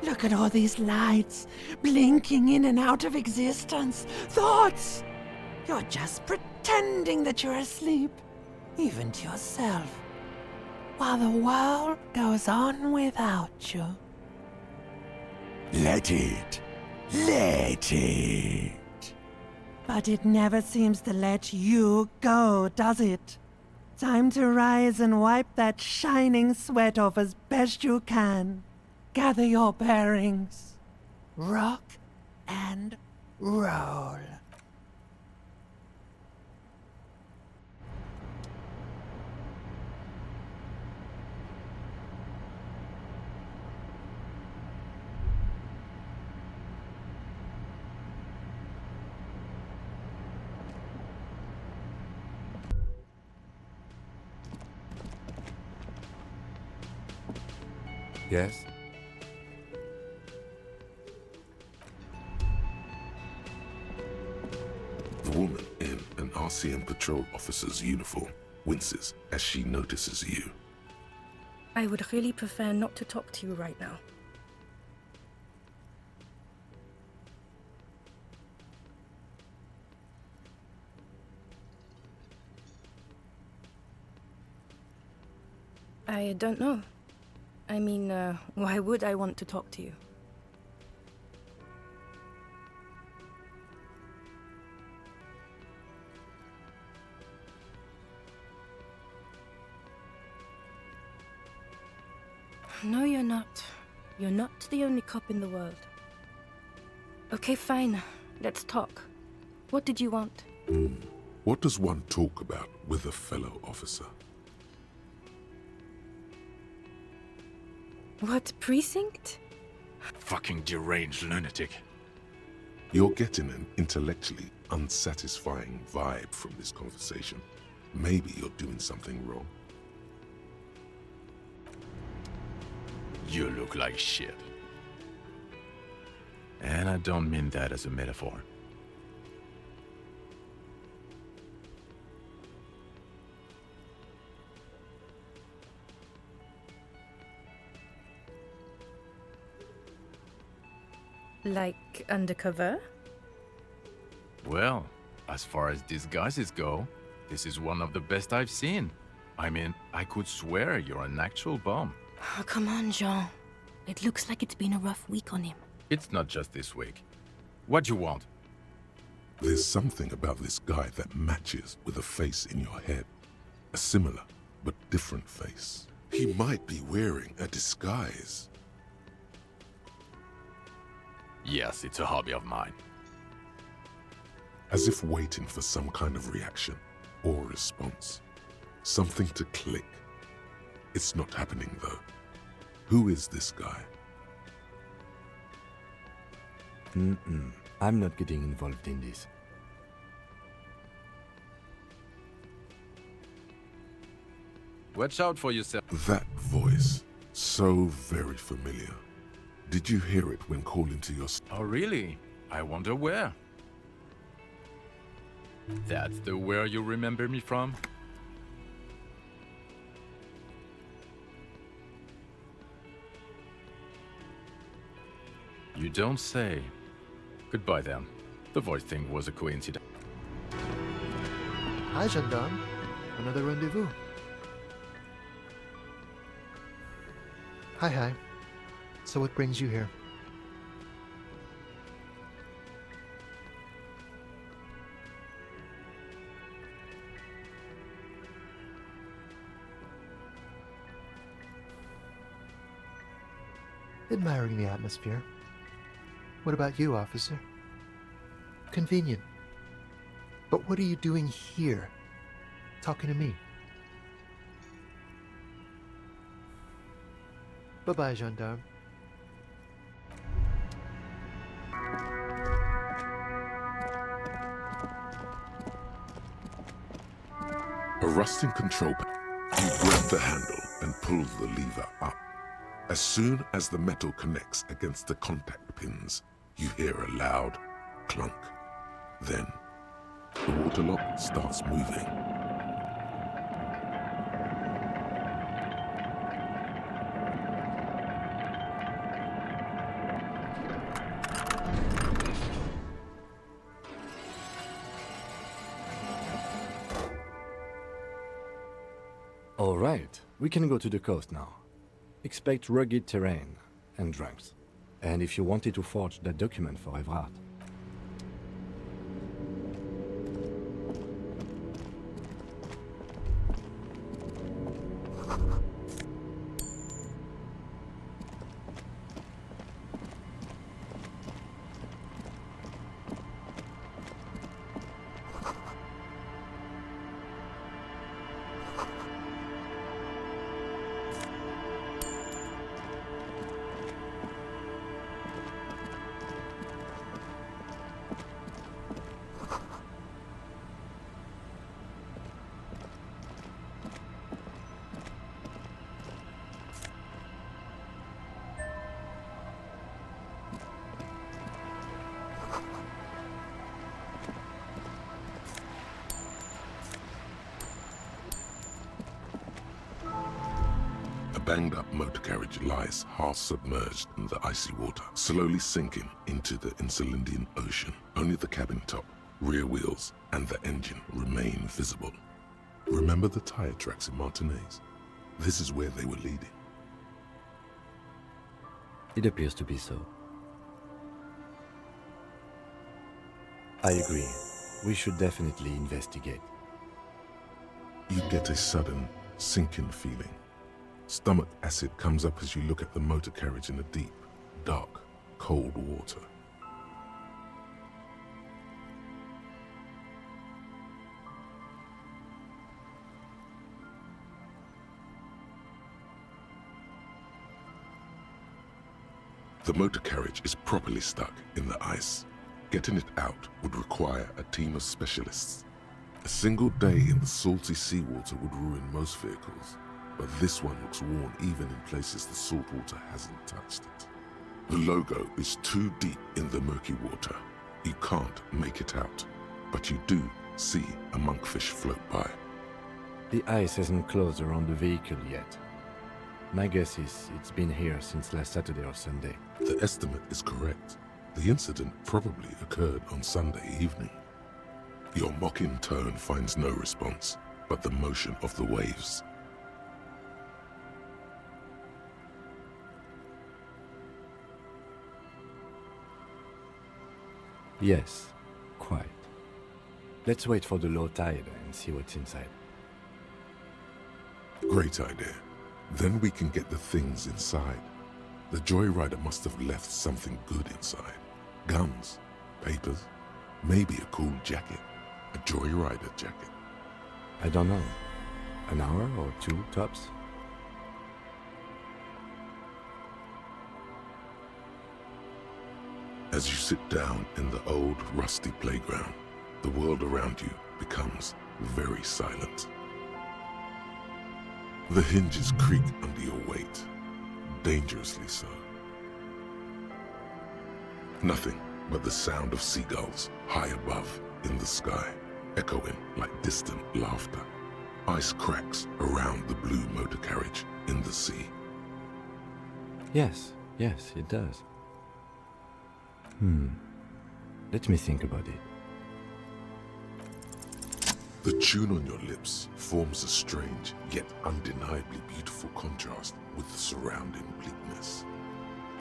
[SPEAKER 13] Look at all these lights, blinking in and out of existence. Thoughts! You're just pretending that you're asleep, even to yourself, while the world goes on without you.
[SPEAKER 14] Let it. Let it.
[SPEAKER 13] But it never seems to let you go, does it? Time to rise and wipe that shining sweat off as best you can. Gather your bearings. Rock and roll.
[SPEAKER 15] Yes?
[SPEAKER 1] Marcian patrol officer's uniform, winces as she notices you.
[SPEAKER 15] I would really prefer not to talk to you right now. I don't know. I mean, why would I want to talk to you? No, you're not. You're not the only cop in the world. Okay, fine. Let's talk. What did you want?
[SPEAKER 1] What does one talk about with a fellow officer?
[SPEAKER 15] What precinct?
[SPEAKER 16] Fucking deranged lunatic.
[SPEAKER 1] You're getting an intellectually unsatisfying vibe from this conversation. Maybe you're doing something wrong.
[SPEAKER 16] You look like shit. And I don't mean that as a metaphor.
[SPEAKER 15] Like undercover?
[SPEAKER 16] Well, as far as disguises go, this is one of the best I've seen. I mean, I could swear you're an actual bum.
[SPEAKER 15] Oh, come on, Jean. It looks like it's been a rough week on him.
[SPEAKER 16] It's not just this week. What you want?
[SPEAKER 1] There's something about this guy that matches with a face in your head. A similar, but different face. He might be wearing a disguise.
[SPEAKER 16] Yes, it's a hobby of mine.
[SPEAKER 1] As if waiting for some kind of reaction or response. Something to click. It's not happening though. Who is this guy?
[SPEAKER 17] I'm not getting involved in this.
[SPEAKER 16] Watch out for yourself.
[SPEAKER 1] That voice, so very familiar. Did you hear it when calling to your...
[SPEAKER 16] Oh, really? I wonder where. That's the where you remember me from? You don't say. Goodbye then. The voice thing was a coincidence.
[SPEAKER 11] Hi, gendarme. Another rendezvous. Hi. So what brings you here? Admiring the atmosphere. What about you, officer? Convenient. But what are you doing here? Talking to me? Bye-bye, gendarme.
[SPEAKER 1] A rusting control panel. You grab the handle and pull the lever up. As soon as the metal connects against the contact pins, you hear a loud clunk. Then, the water lock starts moving.
[SPEAKER 17] All right, we can go to the coast now. Expect rugged terrain and drunks. And if you wanted to forge that document for Evrard.
[SPEAKER 1] banged-up motor carriage lies half-submerged in the icy water, slowly sinking into the Insulindian Ocean. Only the cabin top, rear wheels, and the engine remain visible. Remember the tire tracks in Martinez? This is where they were leading.
[SPEAKER 17] It appears to be so. I agree. We should definitely investigate.
[SPEAKER 1] You get a sudden, sinking feeling. Stomach acid comes up as you look at the motor carriage in the deep, dark, cold water. The motor carriage is properly stuck in the ice. Getting it out would require a team of specialists. A single day in the salty seawater would ruin most vehicles, but this one looks worn even in places the salt water hasn't touched it. The logo is too deep in the murky water. You can't make it out, but you do see a monkfish float by.
[SPEAKER 17] The ice hasn't closed around the vehicle yet. My guess is it's been here since last Saturday or Sunday.
[SPEAKER 1] The estimate is correct. The incident probably occurred on Sunday evening. Your mocking tone finds no response, but the motion of the waves.
[SPEAKER 17] Yes, quite. Let's wait for the low tide and see what's inside.
[SPEAKER 1] Great idea. Then we can get the things inside. The joyrider must have left something good inside. Guns, papers, maybe a cool jacket. A joyrider jacket.
[SPEAKER 17] I don't know. An hour or two, tops?
[SPEAKER 1] As you sit down in the old, rusty playground, the world around you becomes very silent. The hinges creak under your weight, dangerously so. Nothing but the sound of seagulls high above in the sky, echoing like distant laughter. Ice cracks around the blue motor carriage in the sea.
[SPEAKER 17] Yes, it does. Let me think about it.
[SPEAKER 1] The tune on your lips forms a strange, yet undeniably beautiful contrast with the surrounding bleakness.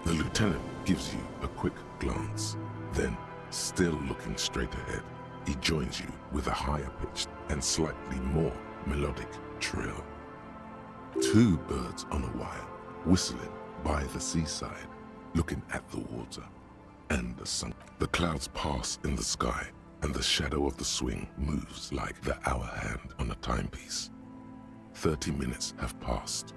[SPEAKER 1] The lieutenant gives you a quick glance, then, still looking straight ahead, he joins you with a higher-pitched and slightly more melodic trill. Two birds on a wire, whistling by the seaside, looking at the water and the sun. The clouds pass in the sky, and the shadow of the swing moves like the hour hand on a timepiece. 30 minutes have passed.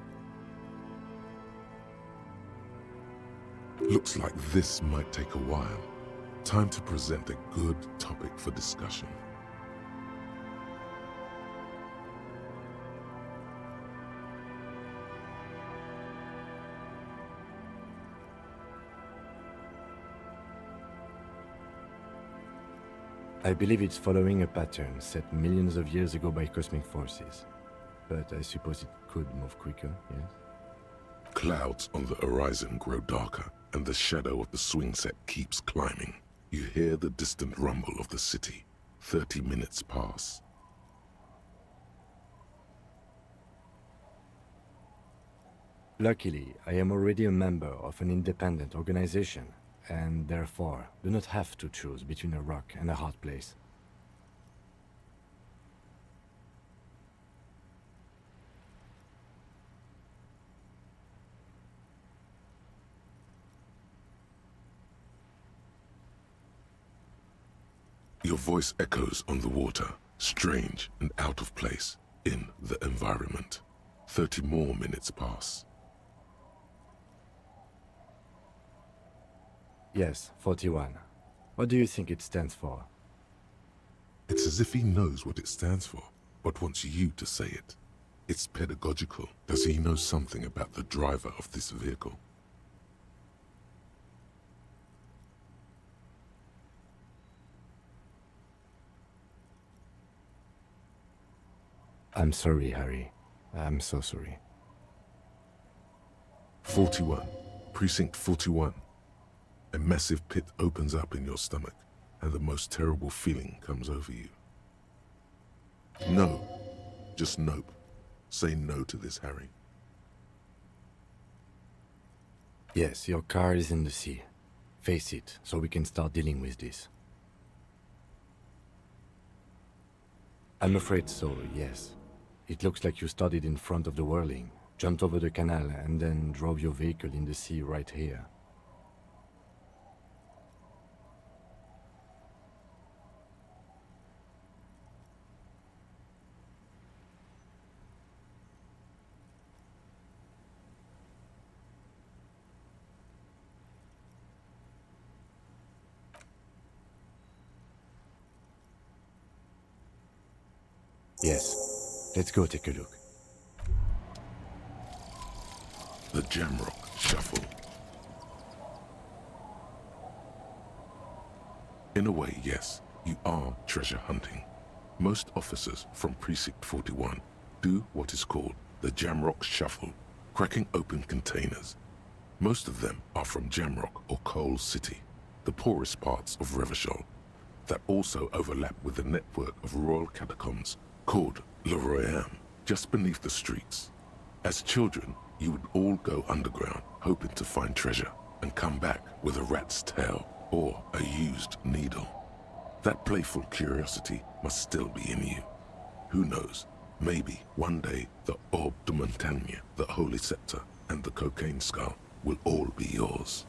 [SPEAKER 1] Looks like this might take a while. Time to present a good topic for discussion.
[SPEAKER 17] I believe it's following a pattern set millions of years ago by cosmic forces. But I suppose it could move quicker, yes?
[SPEAKER 1] Clouds on the horizon grow darker, and the shadow of the swing set keeps climbing. You hear the distant rumble of the city. 30 minutes pass.
[SPEAKER 17] Luckily, I am already a member of an independent organization, and therefore do not have to choose between a rock and a hard place.
[SPEAKER 1] Your voice echoes on the water, strange and out of place in the environment. 30 more minutes pass.
[SPEAKER 17] Yes, 41. What do you think it stands for?
[SPEAKER 1] It's as if he knows what it stands for, but wants you to say it. It's pedagogical. Does he know something about the driver of this vehicle?
[SPEAKER 17] I'm sorry, Harry. I'm so sorry.
[SPEAKER 1] 41. Precinct 41. A massive pit opens up in your stomach, and the most terrible feeling comes over you. No. Just nope. Say no to this, Harry.
[SPEAKER 17] Yes, your car is in the sea. Face it, so we can start dealing with this. I'm afraid so, yes. It looks like you started in front of the whirling, jumped over the canal, and then drove your vehicle in the sea right here. Yes. Let's go take a look.
[SPEAKER 1] The Jamrock Shuffle. In a way, yes, you are treasure hunting. Most officers from Precinct 41 do what is called the Jamrock Shuffle, cracking open containers. Most of them are from Jamrock or Coal City, the poorest parts of Revachol, that also overlap with the network of royal catacombs called Le Royaume, just beneath the streets. As children, you would all go underground, hoping to find treasure, and come back with a rat's tail or a used needle. That playful curiosity must still be in you. Who knows, maybe one day the Orbe de Montagne, the Holy Scepter, and the Cocaine Skull will all be yours.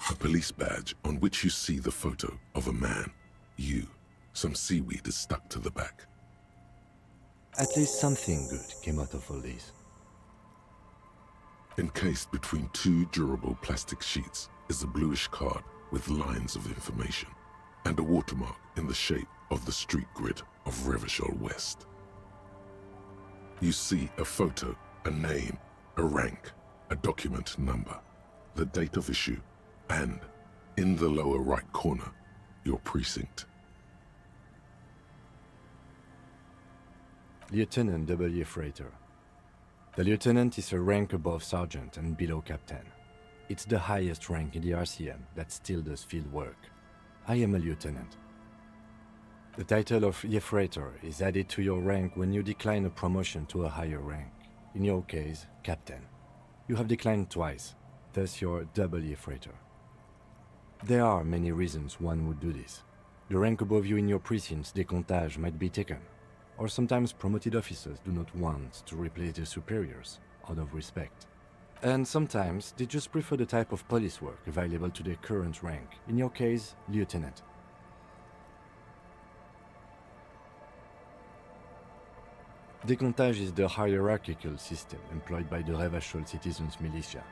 [SPEAKER 1] A police badge on which you see the photo of a man. You. Some seaweed is stuck to the back.
[SPEAKER 17] At least something good came out of all this.
[SPEAKER 1] Encased between two durable plastic sheets is a bluish card with lines of information and a watermark in the shape of the street grid of Revachol West. You see a photo, a name, a rank, a document number, the date of issue, and, in the lower right corner, your precinct.
[SPEAKER 17] Lieutenant W. Freighter. The lieutenant is a rank above sergeant and below captain. It's the highest rank in the RCM that still does field work. I am a lieutenant. The title of Freighter is added to your rank when you decline a promotion to a higher rank. In your case, captain. You have declined twice, thus you're W. Freighter. There are many reasons one would do this. The rank above you in your precinct's decomptage might be taken, or sometimes promoted officers do not want to replace their superiors out of respect. And sometimes they just prefer the type of police work available to their current rank, in your case, lieutenant. Decomptage is the hierarchical system employed by the Revachol Citizens Militia.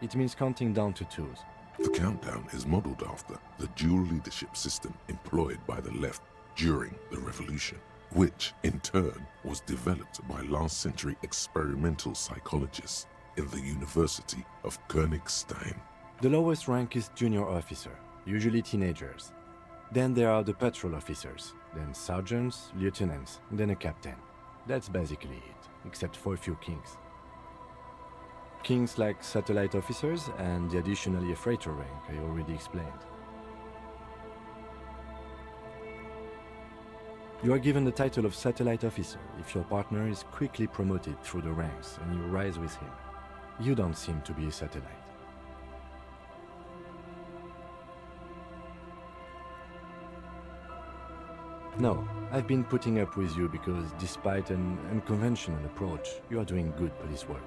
[SPEAKER 17] It means counting down to twos.
[SPEAKER 1] The countdown is modeled after the dual leadership system employed by the left during the revolution, which in turn was developed by last century experimental psychologists in the University of Königstein.
[SPEAKER 17] The lowest rank is junior officer, usually teenagers. Then there are the patrol officers, then sergeants, lieutenants, then a captain. That's basically it, except for a few kings. Kings like satellite officers and the additionally a freighter rank I already explained. You are given the title of satellite officer if your partner is quickly promoted through the ranks and you rise with him. You don't seem to be a satellite. No, I've been putting up with you because despite an unconventional approach, you are doing good police work.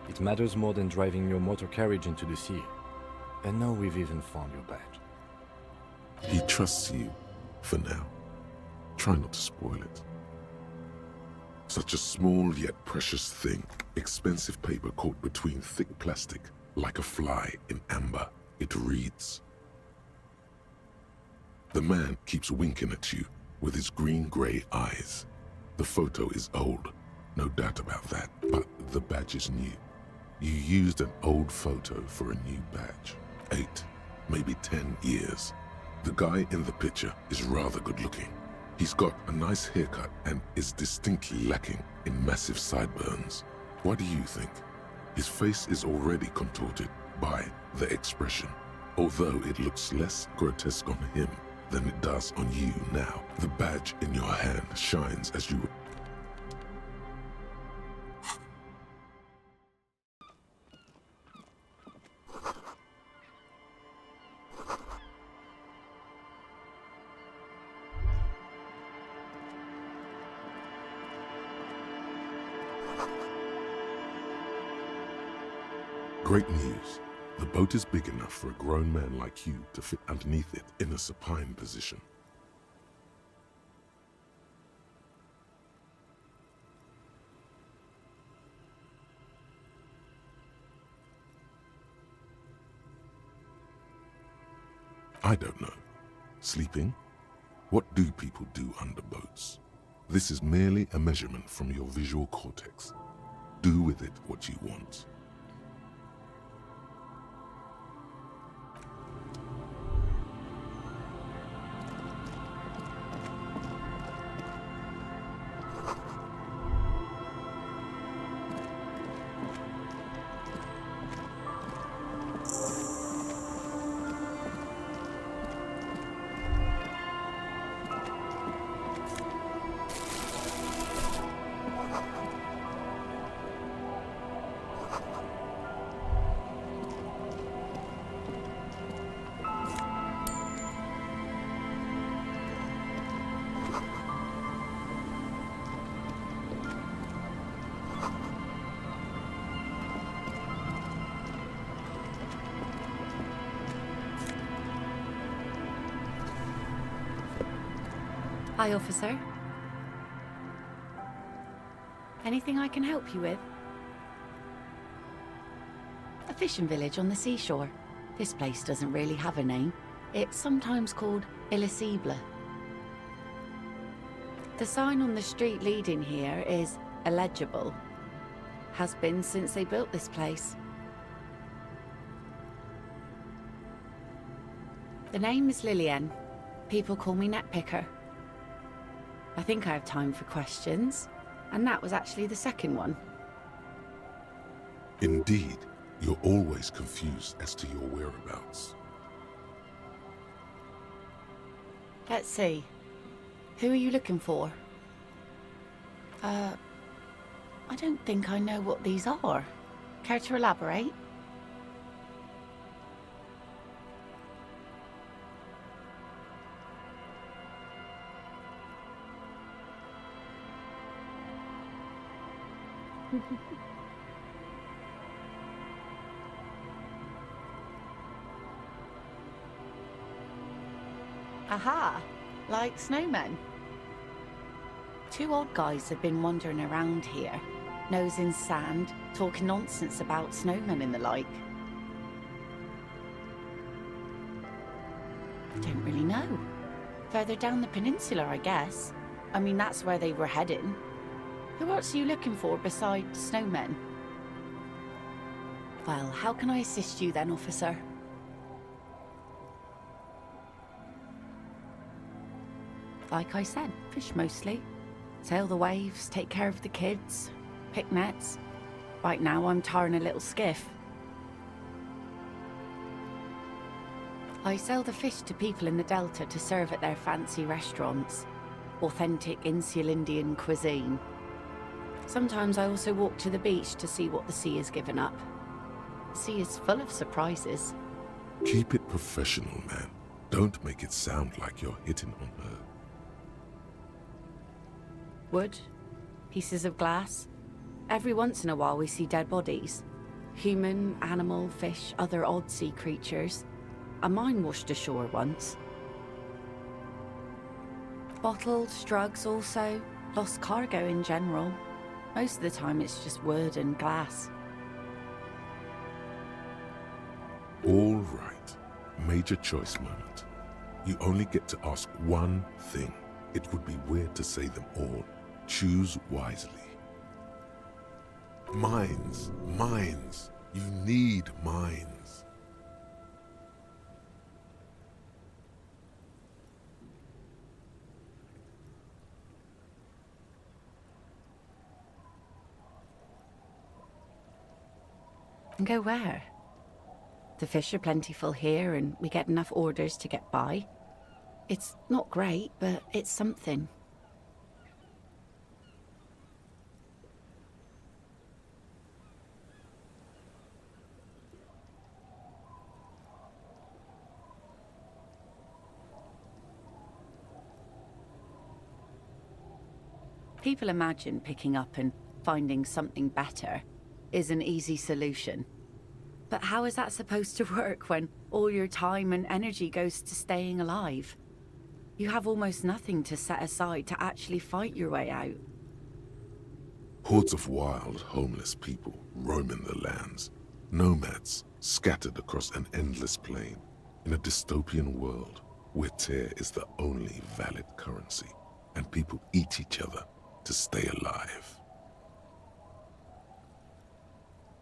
[SPEAKER 17] It matters more than driving your motor carriage into the sea. And now we've even found your badge.
[SPEAKER 1] He trusts you, for now. Try not to spoil it. Such a small yet precious thing, expensive paper caught between thick plastic, like a fly in amber. It reads. The man keeps winking at you with his green-grey eyes. The photo is old, no doubt about that, but the badge is new. You used an old photo for a new badge. 8, maybe 10 years. The guy in the picture is rather good looking. He's got a nice haircut and is distinctly lacking in massive sideburns. What do you think? His face is already contorted by the expression, although it looks less grotesque on him than it does on you now. The badge in your hand shines as you... Great news. The boat is big enough for a grown man like you to fit underneath it in a supine position. I don't know. Sleeping? What do people do under boats? This is merely a measurement from your visual cortex. Do with it what you want.
[SPEAKER 8] Hi, officer. Anything I can help you with? A fishing village on the seashore. This place doesn't really have a name. It's sometimes called Elysium. The sign on the street leading here is illegible. Has been since they built this place. The name is Lillian. People call me Netpicker. I think I have time for questions, and that was actually the second one.
[SPEAKER 1] Indeed, you're always confused as to your whereabouts.
[SPEAKER 8] Let's see. Who are you looking for? I don't think I know what these are. Care to elaborate? Aha! Like snowmen. Two odd guys have been wandering around here, nosing sand, talking nonsense about snowmen and the like. I don't really know. Further down the peninsula, I guess. I mean, that's where they were heading. Who else are you looking for besides snowmen? Well, how can I assist you then, officer? Like I said, fish mostly. Sail the waves, take care of the kids, pick nets. Right now I'm tarring a little skiff. I sell the fish to people in the Delta to serve at their fancy restaurants. Authentic Insular Indian cuisine. Sometimes I also walk to the beach to see what the sea has given up. The sea is full of surprises.
[SPEAKER 1] Keep it professional, man. Don't make it sound like you're hitting on her.
[SPEAKER 8] Wood, pieces of glass. Every once in a while we see dead bodies. Human, animal, fish, other odd sea creatures. A mine washed ashore once. Bottles, drugs also. Lost cargo in general. Most of the time it's just wood and glass.
[SPEAKER 1] All right. Major choice moment. You only get to ask one thing. It would be weird to say them all. Choose wisely. Mines. Mines. You need mines.
[SPEAKER 8] And go where? The fish are plentiful here and we get enough orders to get by. It's not great, but it's something. People imagine picking up and finding something better is an easy solution. But how is that supposed to work when all your time and energy goes to staying alive? You have almost nothing to set aside to actually fight your way out.
[SPEAKER 1] Hordes of wild, homeless people roaming the lands. Nomads scattered across an endless plain. In a dystopian world where tear is the only valid currency, and people eat each other to stay alive.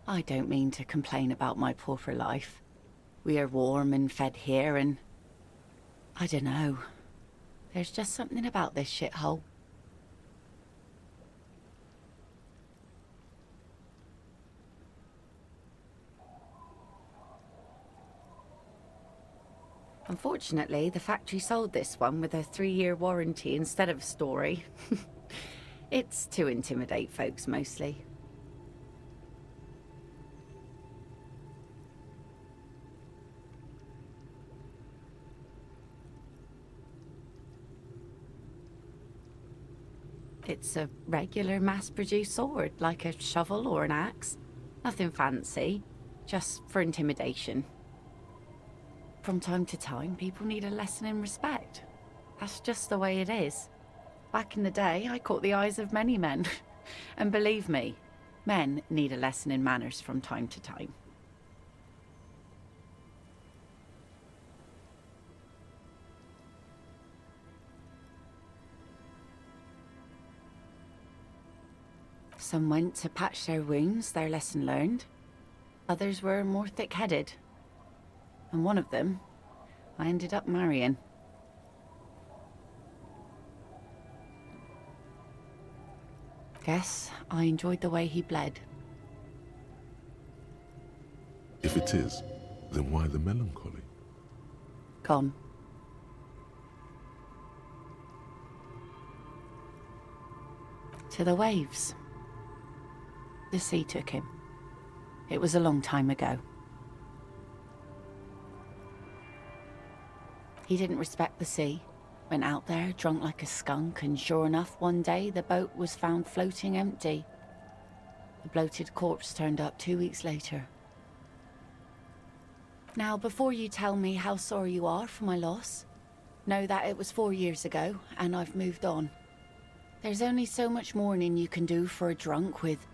[SPEAKER 8] I don't mean to complain about my pauper life. We are warm and fed here and... I don't know. There's just something about this shithole. Unfortunately, the factory sold this one with a 3-year warranty instead of a story. It's to intimidate folks, mostly. It's a regular mass-produced sword, like a shovel or an axe. Nothing fancy, just for intimidation. From time to time, people need a lesson in respect. That's just the way it is. Back in the day, I caught the eyes of many men. And believe me, men need a lesson in manners from time to time. Some went to patch their wounds, their lesson learned. Others were more thick-headed. And one of them, I ended up marrying. Guess I enjoyed the way he bled.
[SPEAKER 1] If it is, then why the melancholy?
[SPEAKER 8] Gone. To the waves. The sea took him. It was a long time ago. He didn't respect the sea. Went out there, drunk like a skunk, and sure enough, one day the boat was found floating empty. The bloated corpse turned up 2 weeks later. Now, before you tell me how sorry you are for my loss, know that it was 4 years ago, and I've moved on. There's only so much mourning you can do for a drunk with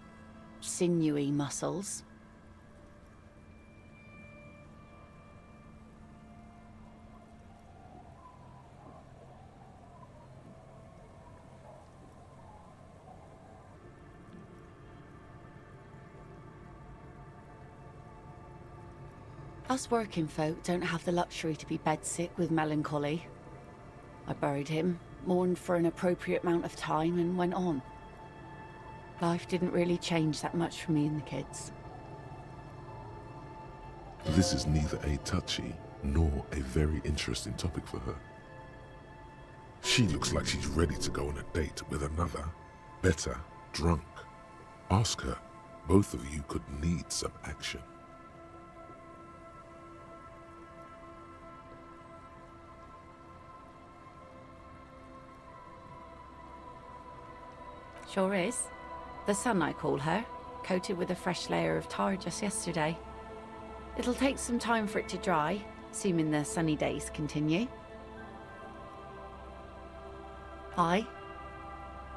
[SPEAKER 8] sinewy muscles. Us working folk don't have the luxury to be bedsick with melancholy. I buried him, mourned for an appropriate amount of time, and went on. Life didn't really change that much for me and the kids.
[SPEAKER 1] This is neither a touchy nor a very interesting topic for her. She looks like she's ready to go on a date with another, better, drunk. Ask her. Both of you could need some action.
[SPEAKER 8] Sure is. The sun, I call her, coated with a fresh layer of tar just yesterday. It'll take some time for it to dry, assuming the sunny days continue. Aye.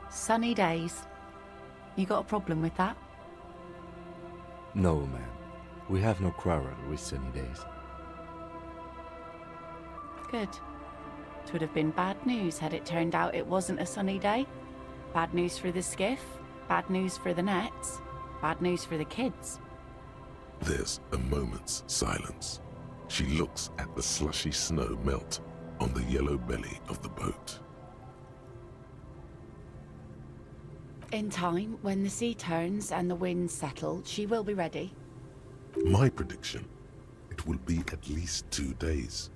[SPEAKER 8] Sunny days. You got a problem with that?
[SPEAKER 17] No, ma'am. We have no quarrel with sunny days.
[SPEAKER 8] Good. It would have been bad news had it turned out it wasn't a sunny day. Bad news for the skiff, bad news for the nets. Bad news for the kids.
[SPEAKER 1] There's a moment's silence. She looks at the slushy snow melt on the yellow belly of the boat.
[SPEAKER 8] In time, when the sea turns and the winds settle, she will be ready.
[SPEAKER 1] My prediction, it will be at least 2 days.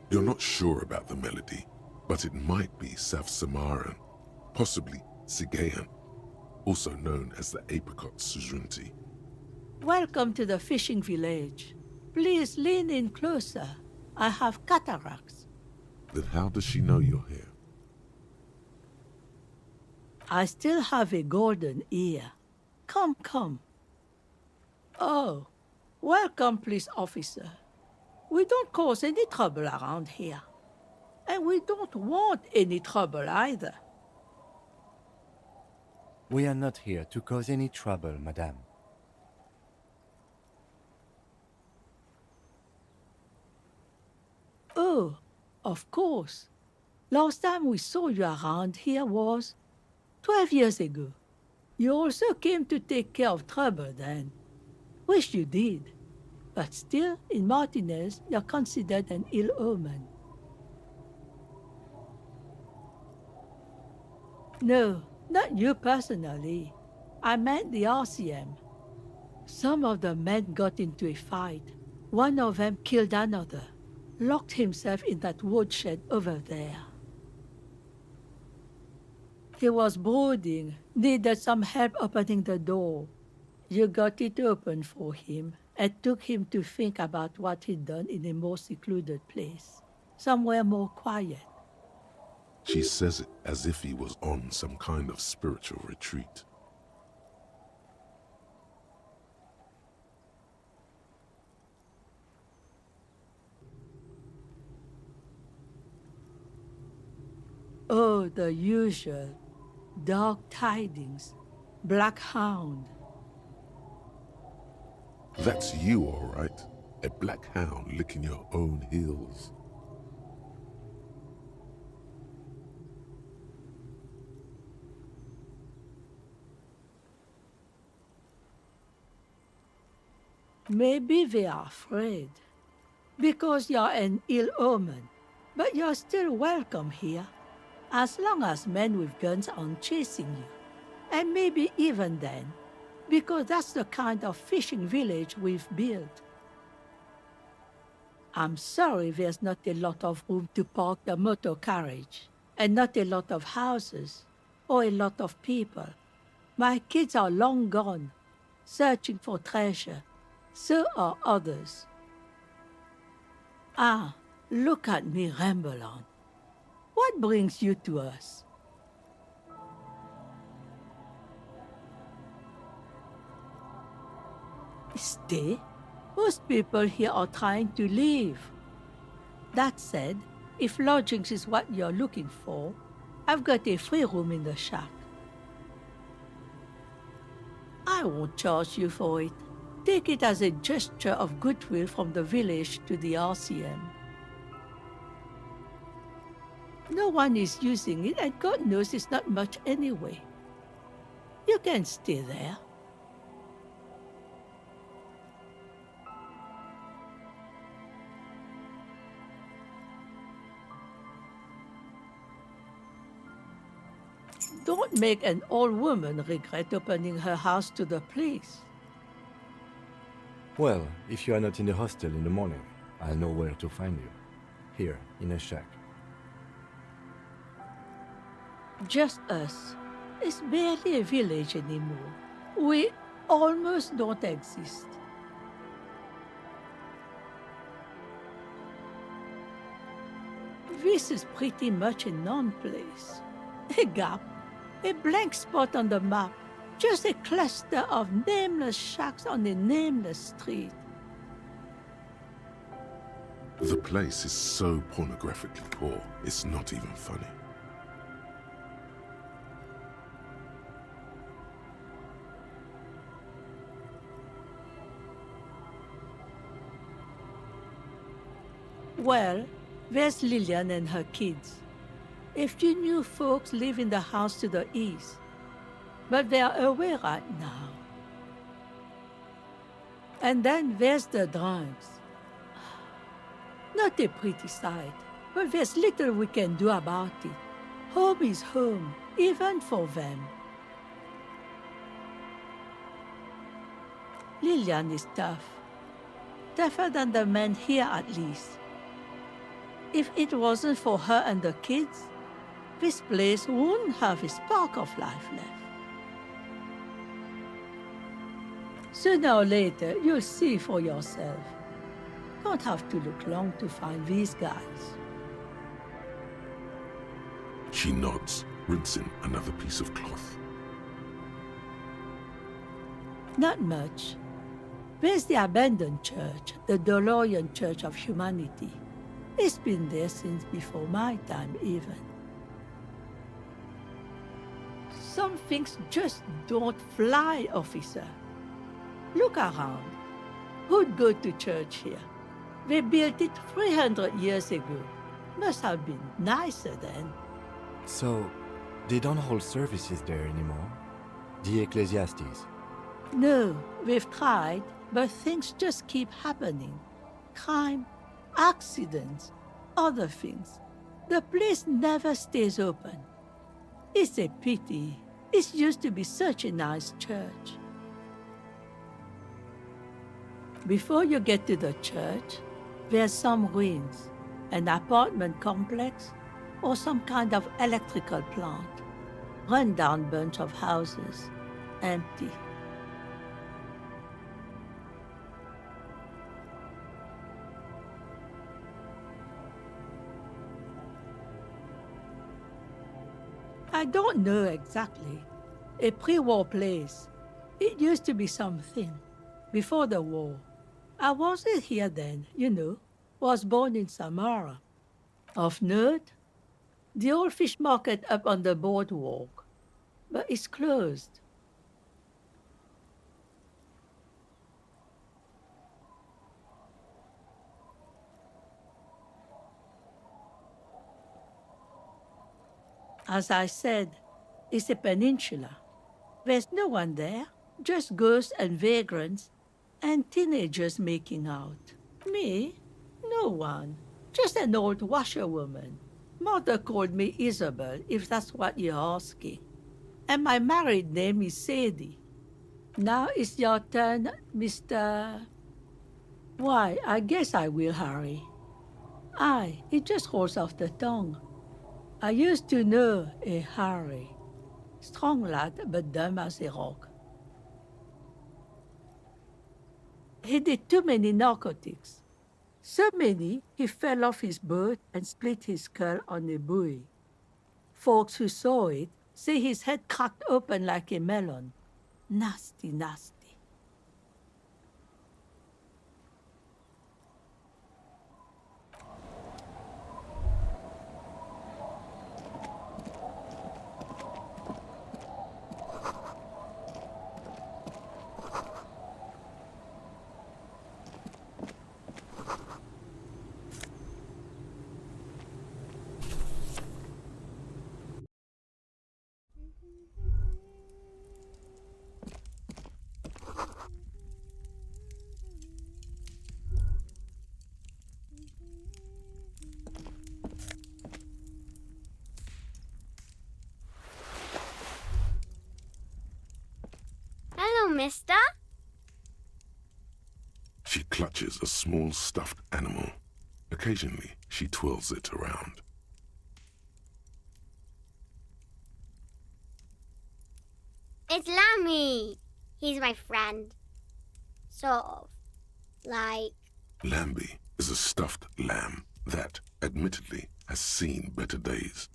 [SPEAKER 1] You're not sure about the melody, but it might be South Samaran, possibly Sigayan, also known as the Apricot Suzerainty.
[SPEAKER 18] Welcome to the fishing village. Please lean in closer. I have cataracts.
[SPEAKER 1] Then how does she know you're here?
[SPEAKER 18] I still have a golden ear. Come, come. Oh, welcome, police officer. We don't cause any trouble around here. And we don't want any trouble either.
[SPEAKER 17] We are not here to cause any trouble, madame.
[SPEAKER 18] Oh, of course. Last time we saw you around here was 12 years ago. You also came to take care of trouble then. Wish you did. But still, in Martinez, you're considered an ill omen. No, not you personally. I meant the RCM. Some of the men got into a fight. One of them killed another. Locked himself in that woodshed over there. He was brooding, needed some help opening the door. You got it open for him and took him to think about what he'd done in a more secluded place, somewhere more quiet.
[SPEAKER 1] She says it as if he was on some kind of spiritual retreat.
[SPEAKER 18] Oh, the usual. Dark tidings. Black hound.
[SPEAKER 1] That's you, all right. A black hound licking your own heels.
[SPEAKER 18] Maybe they are afraid. Because you're an ill omen. But you're still welcome here. As long as men with guns aren't chasing you. And maybe even then. Because that's the kind of fishing village we've built. I'm sorry there's not a lot of room to park the motor carriage. And not a lot of houses. Or a lot of people. My kids are long gone. Searching for treasure. So are others. Ah, look at me ramble on. What brings you to us? Stay? Most people here are trying to leave. That said, if lodgings is what you're looking for, I've got a free room in the shack. I won't charge you for it. Take it as a gesture of goodwill from the village to the RCM. No one is using it, and God knows it's not much anyway. You can stay there. Don't make an old woman regret opening her house to the police.
[SPEAKER 17] Well, if you are not in the hostel in the morning, I'll know where to find you. Here, in a shack.
[SPEAKER 18] Just us. It's barely a village anymore. We almost don't exist. This is pretty much a known place. A gap, a blank spot on the map, just a cluster of nameless shacks on a nameless street.
[SPEAKER 1] The place is so pornographically poor, it's not even funny.
[SPEAKER 18] Well, there's Lillian and her kids. A few new folks live in the house to the east, but they're away right now. And then there's the drunks. Not a pretty sight, but there's little we can do about it. Home is home, even for them. Lillian is tough. Tougher than the men here, at least. If it wasn't for her and the kids, this place wouldn't have a spark of life left. Sooner or later, you'll see for yourself. Don't have to look long to find these guys.
[SPEAKER 1] She nods, rinsing another piece of cloth.
[SPEAKER 18] Not much. There's the abandoned church, the DeLorean Church of Humanity. It's been there since before my time, even. Some things just don't fly, officer. Look around. Who'd go to church here? They built it 300 years ago. Must have been nicer then.
[SPEAKER 17] So, they don't hold services there anymore? The Ecclesiastes?
[SPEAKER 18] No, we've tried, but things just keep happening. Crime, accidents, other things. The place never stays open. It's a pity. It used to be such a nice church. Before you get to the church, there's some ruins, an apartment complex, or some kind of electrical plant. Run-down bunch of houses, empty. I don't know exactly. A pre-war place. It used to be something. Before the war. I wasn't here then, you know. Was born in Samara. Of note, the old fish market up on the boardwalk. But it's closed. As I said, it's a peninsula. There's no one there, just ghosts and vagrants, and teenagers making out. Me? No one. Just an old washerwoman. Mother called me Isabel, if that's what you're asking. And my married name is Sadie. Now it's your turn, Mr. Why, I guess I will, Harry. Aye, it just rolls off the tongue. I used to know a Harry. Strong lad, but dumb as a rock. He did too many narcotics. So many, he fell off his boat and split his skull on a buoy. Folks who saw it say his head cracked open like a melon. Nasty, nasty.
[SPEAKER 19] Hello, mister.
[SPEAKER 1] She clutches a small stuffed animal. Occasionally, she twirls it around.
[SPEAKER 19] It's Lammy. He's my friend. Sort of. Like...
[SPEAKER 1] Lambie is a stuffed lamb that, admittedly, has seen better days.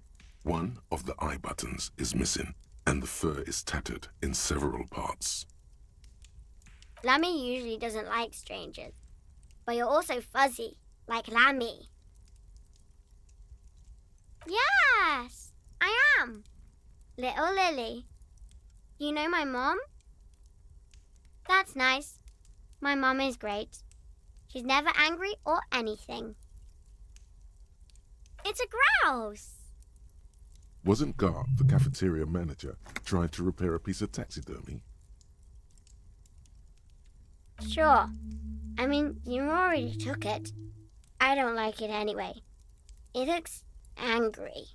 [SPEAKER 1] One of the eye buttons is missing, and the fur is tattered in several parts.
[SPEAKER 19] Lammy usually doesn't like strangers, but you're also fuzzy, like Lammy. Yes, I am. Little Lily. You know my mom? That's nice. My mom is great. She's never angry or anything. It's a grouse.
[SPEAKER 1] Wasn't Gar, the cafeteria manager, trying to repair a piece of taxidermy?
[SPEAKER 19] Sure. I mean, you already took it. I don't like it anyway. It looks angry.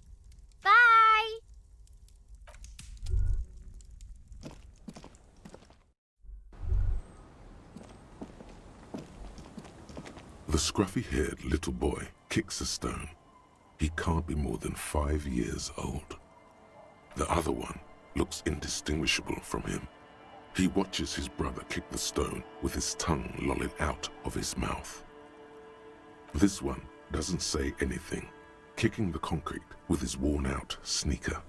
[SPEAKER 19] Bye!
[SPEAKER 1] The scruffy-haired little boy kicks a stone. He can't be more than 5 years old. The other one looks indistinguishable from him. He watches his brother kick the stone with his tongue lolling out of his mouth. This one doesn't say anything, kicking the concrete with his worn-out sneaker.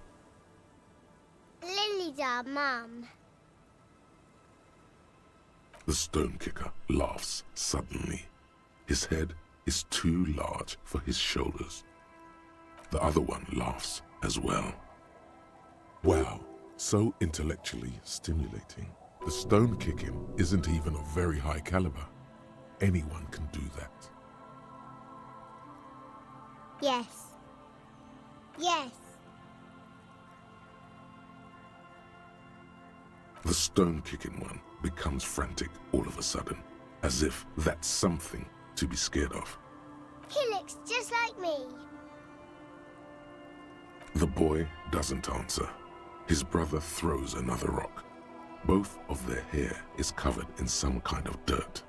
[SPEAKER 19] Lily's our mum.
[SPEAKER 1] The stone kicker laughs suddenly. His head is too large for his shoulders. The other one laughs as well. Wow, so intellectually stimulating. The stone kicking isn't even of very high caliber. Anyone can do that.
[SPEAKER 19] Yes. Yes.
[SPEAKER 1] The stone kicking one becomes frantic all of a sudden, as if that's something to be scared of.
[SPEAKER 19] He looks just like me.
[SPEAKER 1] The boy doesn't answer. His brother throws another rock. Both of their hair is covered in some kind of dirt.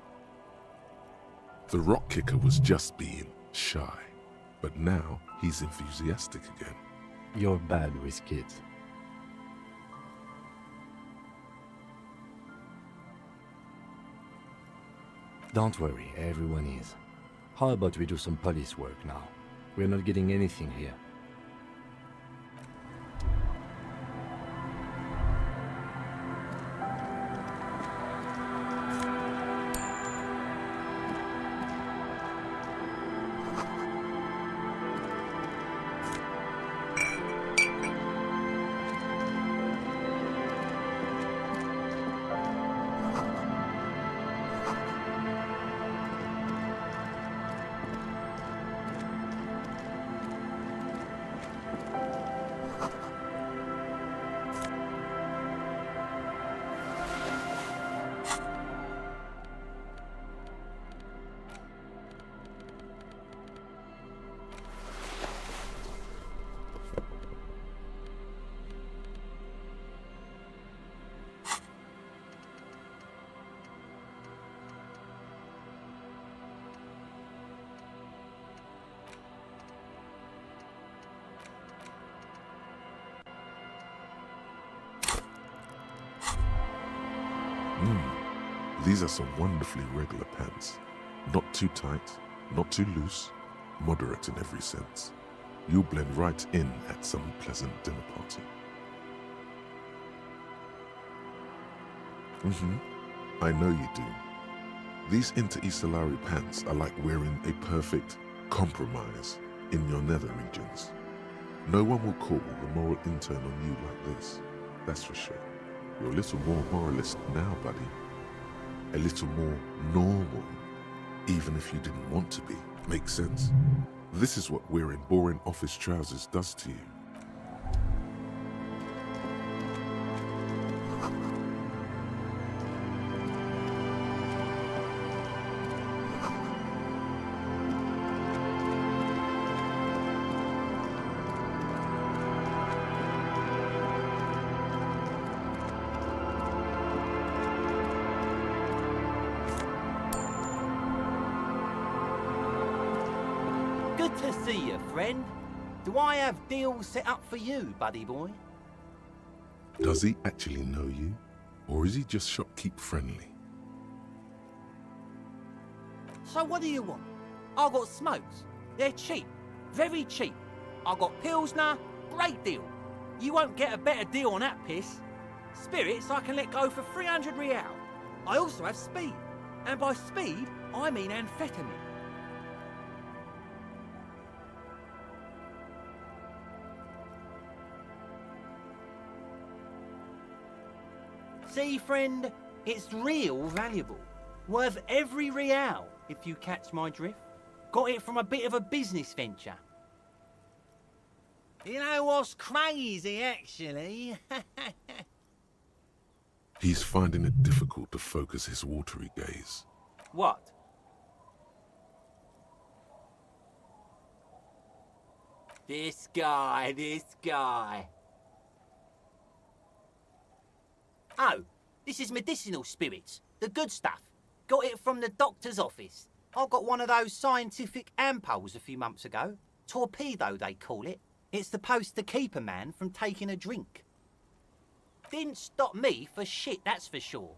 [SPEAKER 1] The rock kicker was just being shy, but now he's enthusiastic again.
[SPEAKER 17] You're bad with kids. Don't worry, everyone is. How about we do some police work now? We're not getting anything here.
[SPEAKER 1] These are some wonderfully regular pants. Not too tight, not too loose, moderate in every sense. You'll blend right in at some pleasant dinner party. I know you do. These Inter-Isolari pants are like wearing a perfect compromise in your nether regions. No one will call the moral intern on you like this, that's for sure. You're a little more moralist now, buddy. A little more normal, even if you didn't want to be. Makes sense? This is what wearing boring office trousers does to you.
[SPEAKER 4] Good to see you, friend. Do I have deals set up for you, buddy boy?
[SPEAKER 1] Does he actually know you? Or is he just shopkeep friendly?
[SPEAKER 4] So what do you want? I've got smokes. They're cheap.
[SPEAKER 20] Very cheap. I got Pilsner, great deal. You won't get a better deal on that piss. Spirits I can let go for 300 real. I also have speed. And by speed, I mean amphetamine. See, friend, it's real valuable. Worth every real, if you catch my drift. Got it from a bit of a business venture. You know what's crazy, actually?
[SPEAKER 1] He's finding it difficult to focus his watery gaze.
[SPEAKER 20] What? This guy. Oh, this is medicinal spirits. The good stuff. Got it from the doctor's office. I got one of those scientific ampoules a few months ago. Torpedo, they call it. It's supposed to keep a man from taking a drink. Didn't stop me for shit, that's for sure.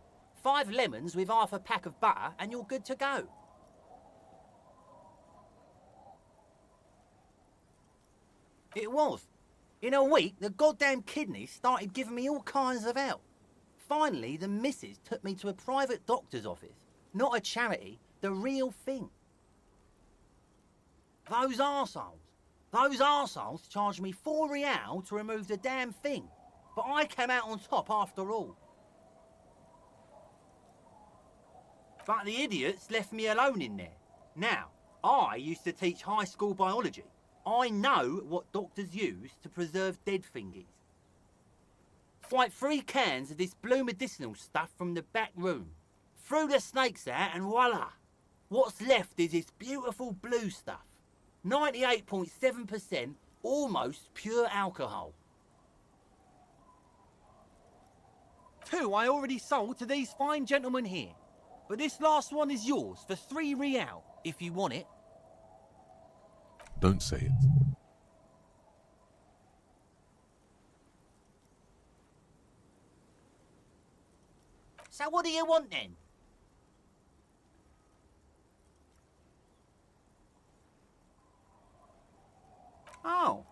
[SPEAKER 20] 5 lemons with half a pack of butter and you're good to go. It was. In a week, the goddamn kidneys started giving me all kinds of help. Finally, the missus took me to a private doctor's office. Not a charity, the real thing. Those arseholes charged me 4 real to remove the damn thing. But I came out on top after all. But the idiots left me alone in there. Now, I used to teach high school biology. I know what doctors use to preserve dead thingies. It's like 3 cans of this blue medicinal stuff from the back room. Threw the snakes out and voila! What's left is this beautiful blue stuff. 98.7% almost pure alcohol. 2 I already sold to these fine gentlemen here. But this last one is yours for 3 real, if you want it.
[SPEAKER 1] Don't say it.
[SPEAKER 20] So what do you want then? Oh,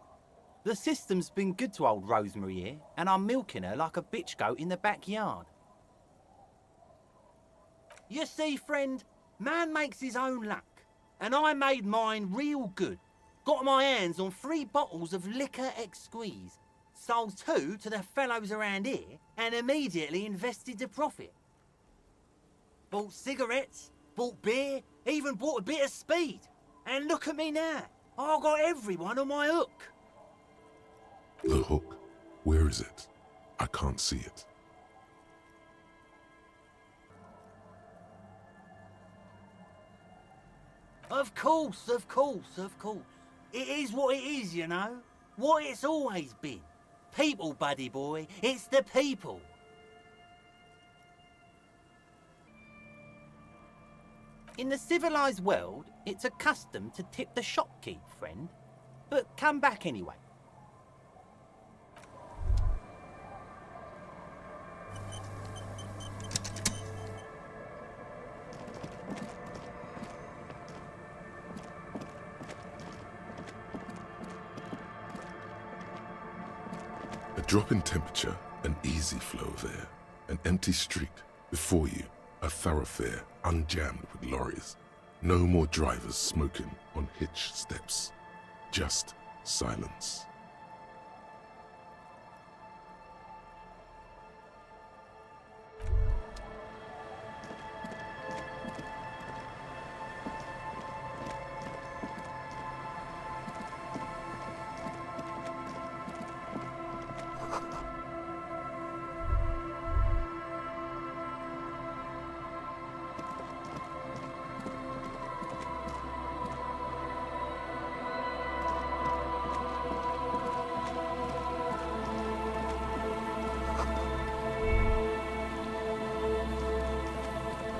[SPEAKER 20] the system's been good to old Rosemary here, and I'm milking her like a bitch goat in the backyard. You see, friend, man makes his own luck, and I made mine real good. Got my hands on 3 bottles of liquor exquise, sold 2 to the fellows around here, and immediately invested the profit. Bought cigarettes, bought beer, even bought a bit of speed. And look at me now. I got everyone on my hook.
[SPEAKER 1] The hook? Where is it? I can't see it.
[SPEAKER 20] Of course. It is what it is, you know. What it's always been. People, buddy boy. It's the people. In the civilized world, it's a custom to tip the shopkeep, friend. But come back anyway.
[SPEAKER 1] A drop in temperature, an easy flow of air, an empty street. Before you, a thoroughfare unjammed with lorries. No more drivers smoking on hitch steps. Just silence.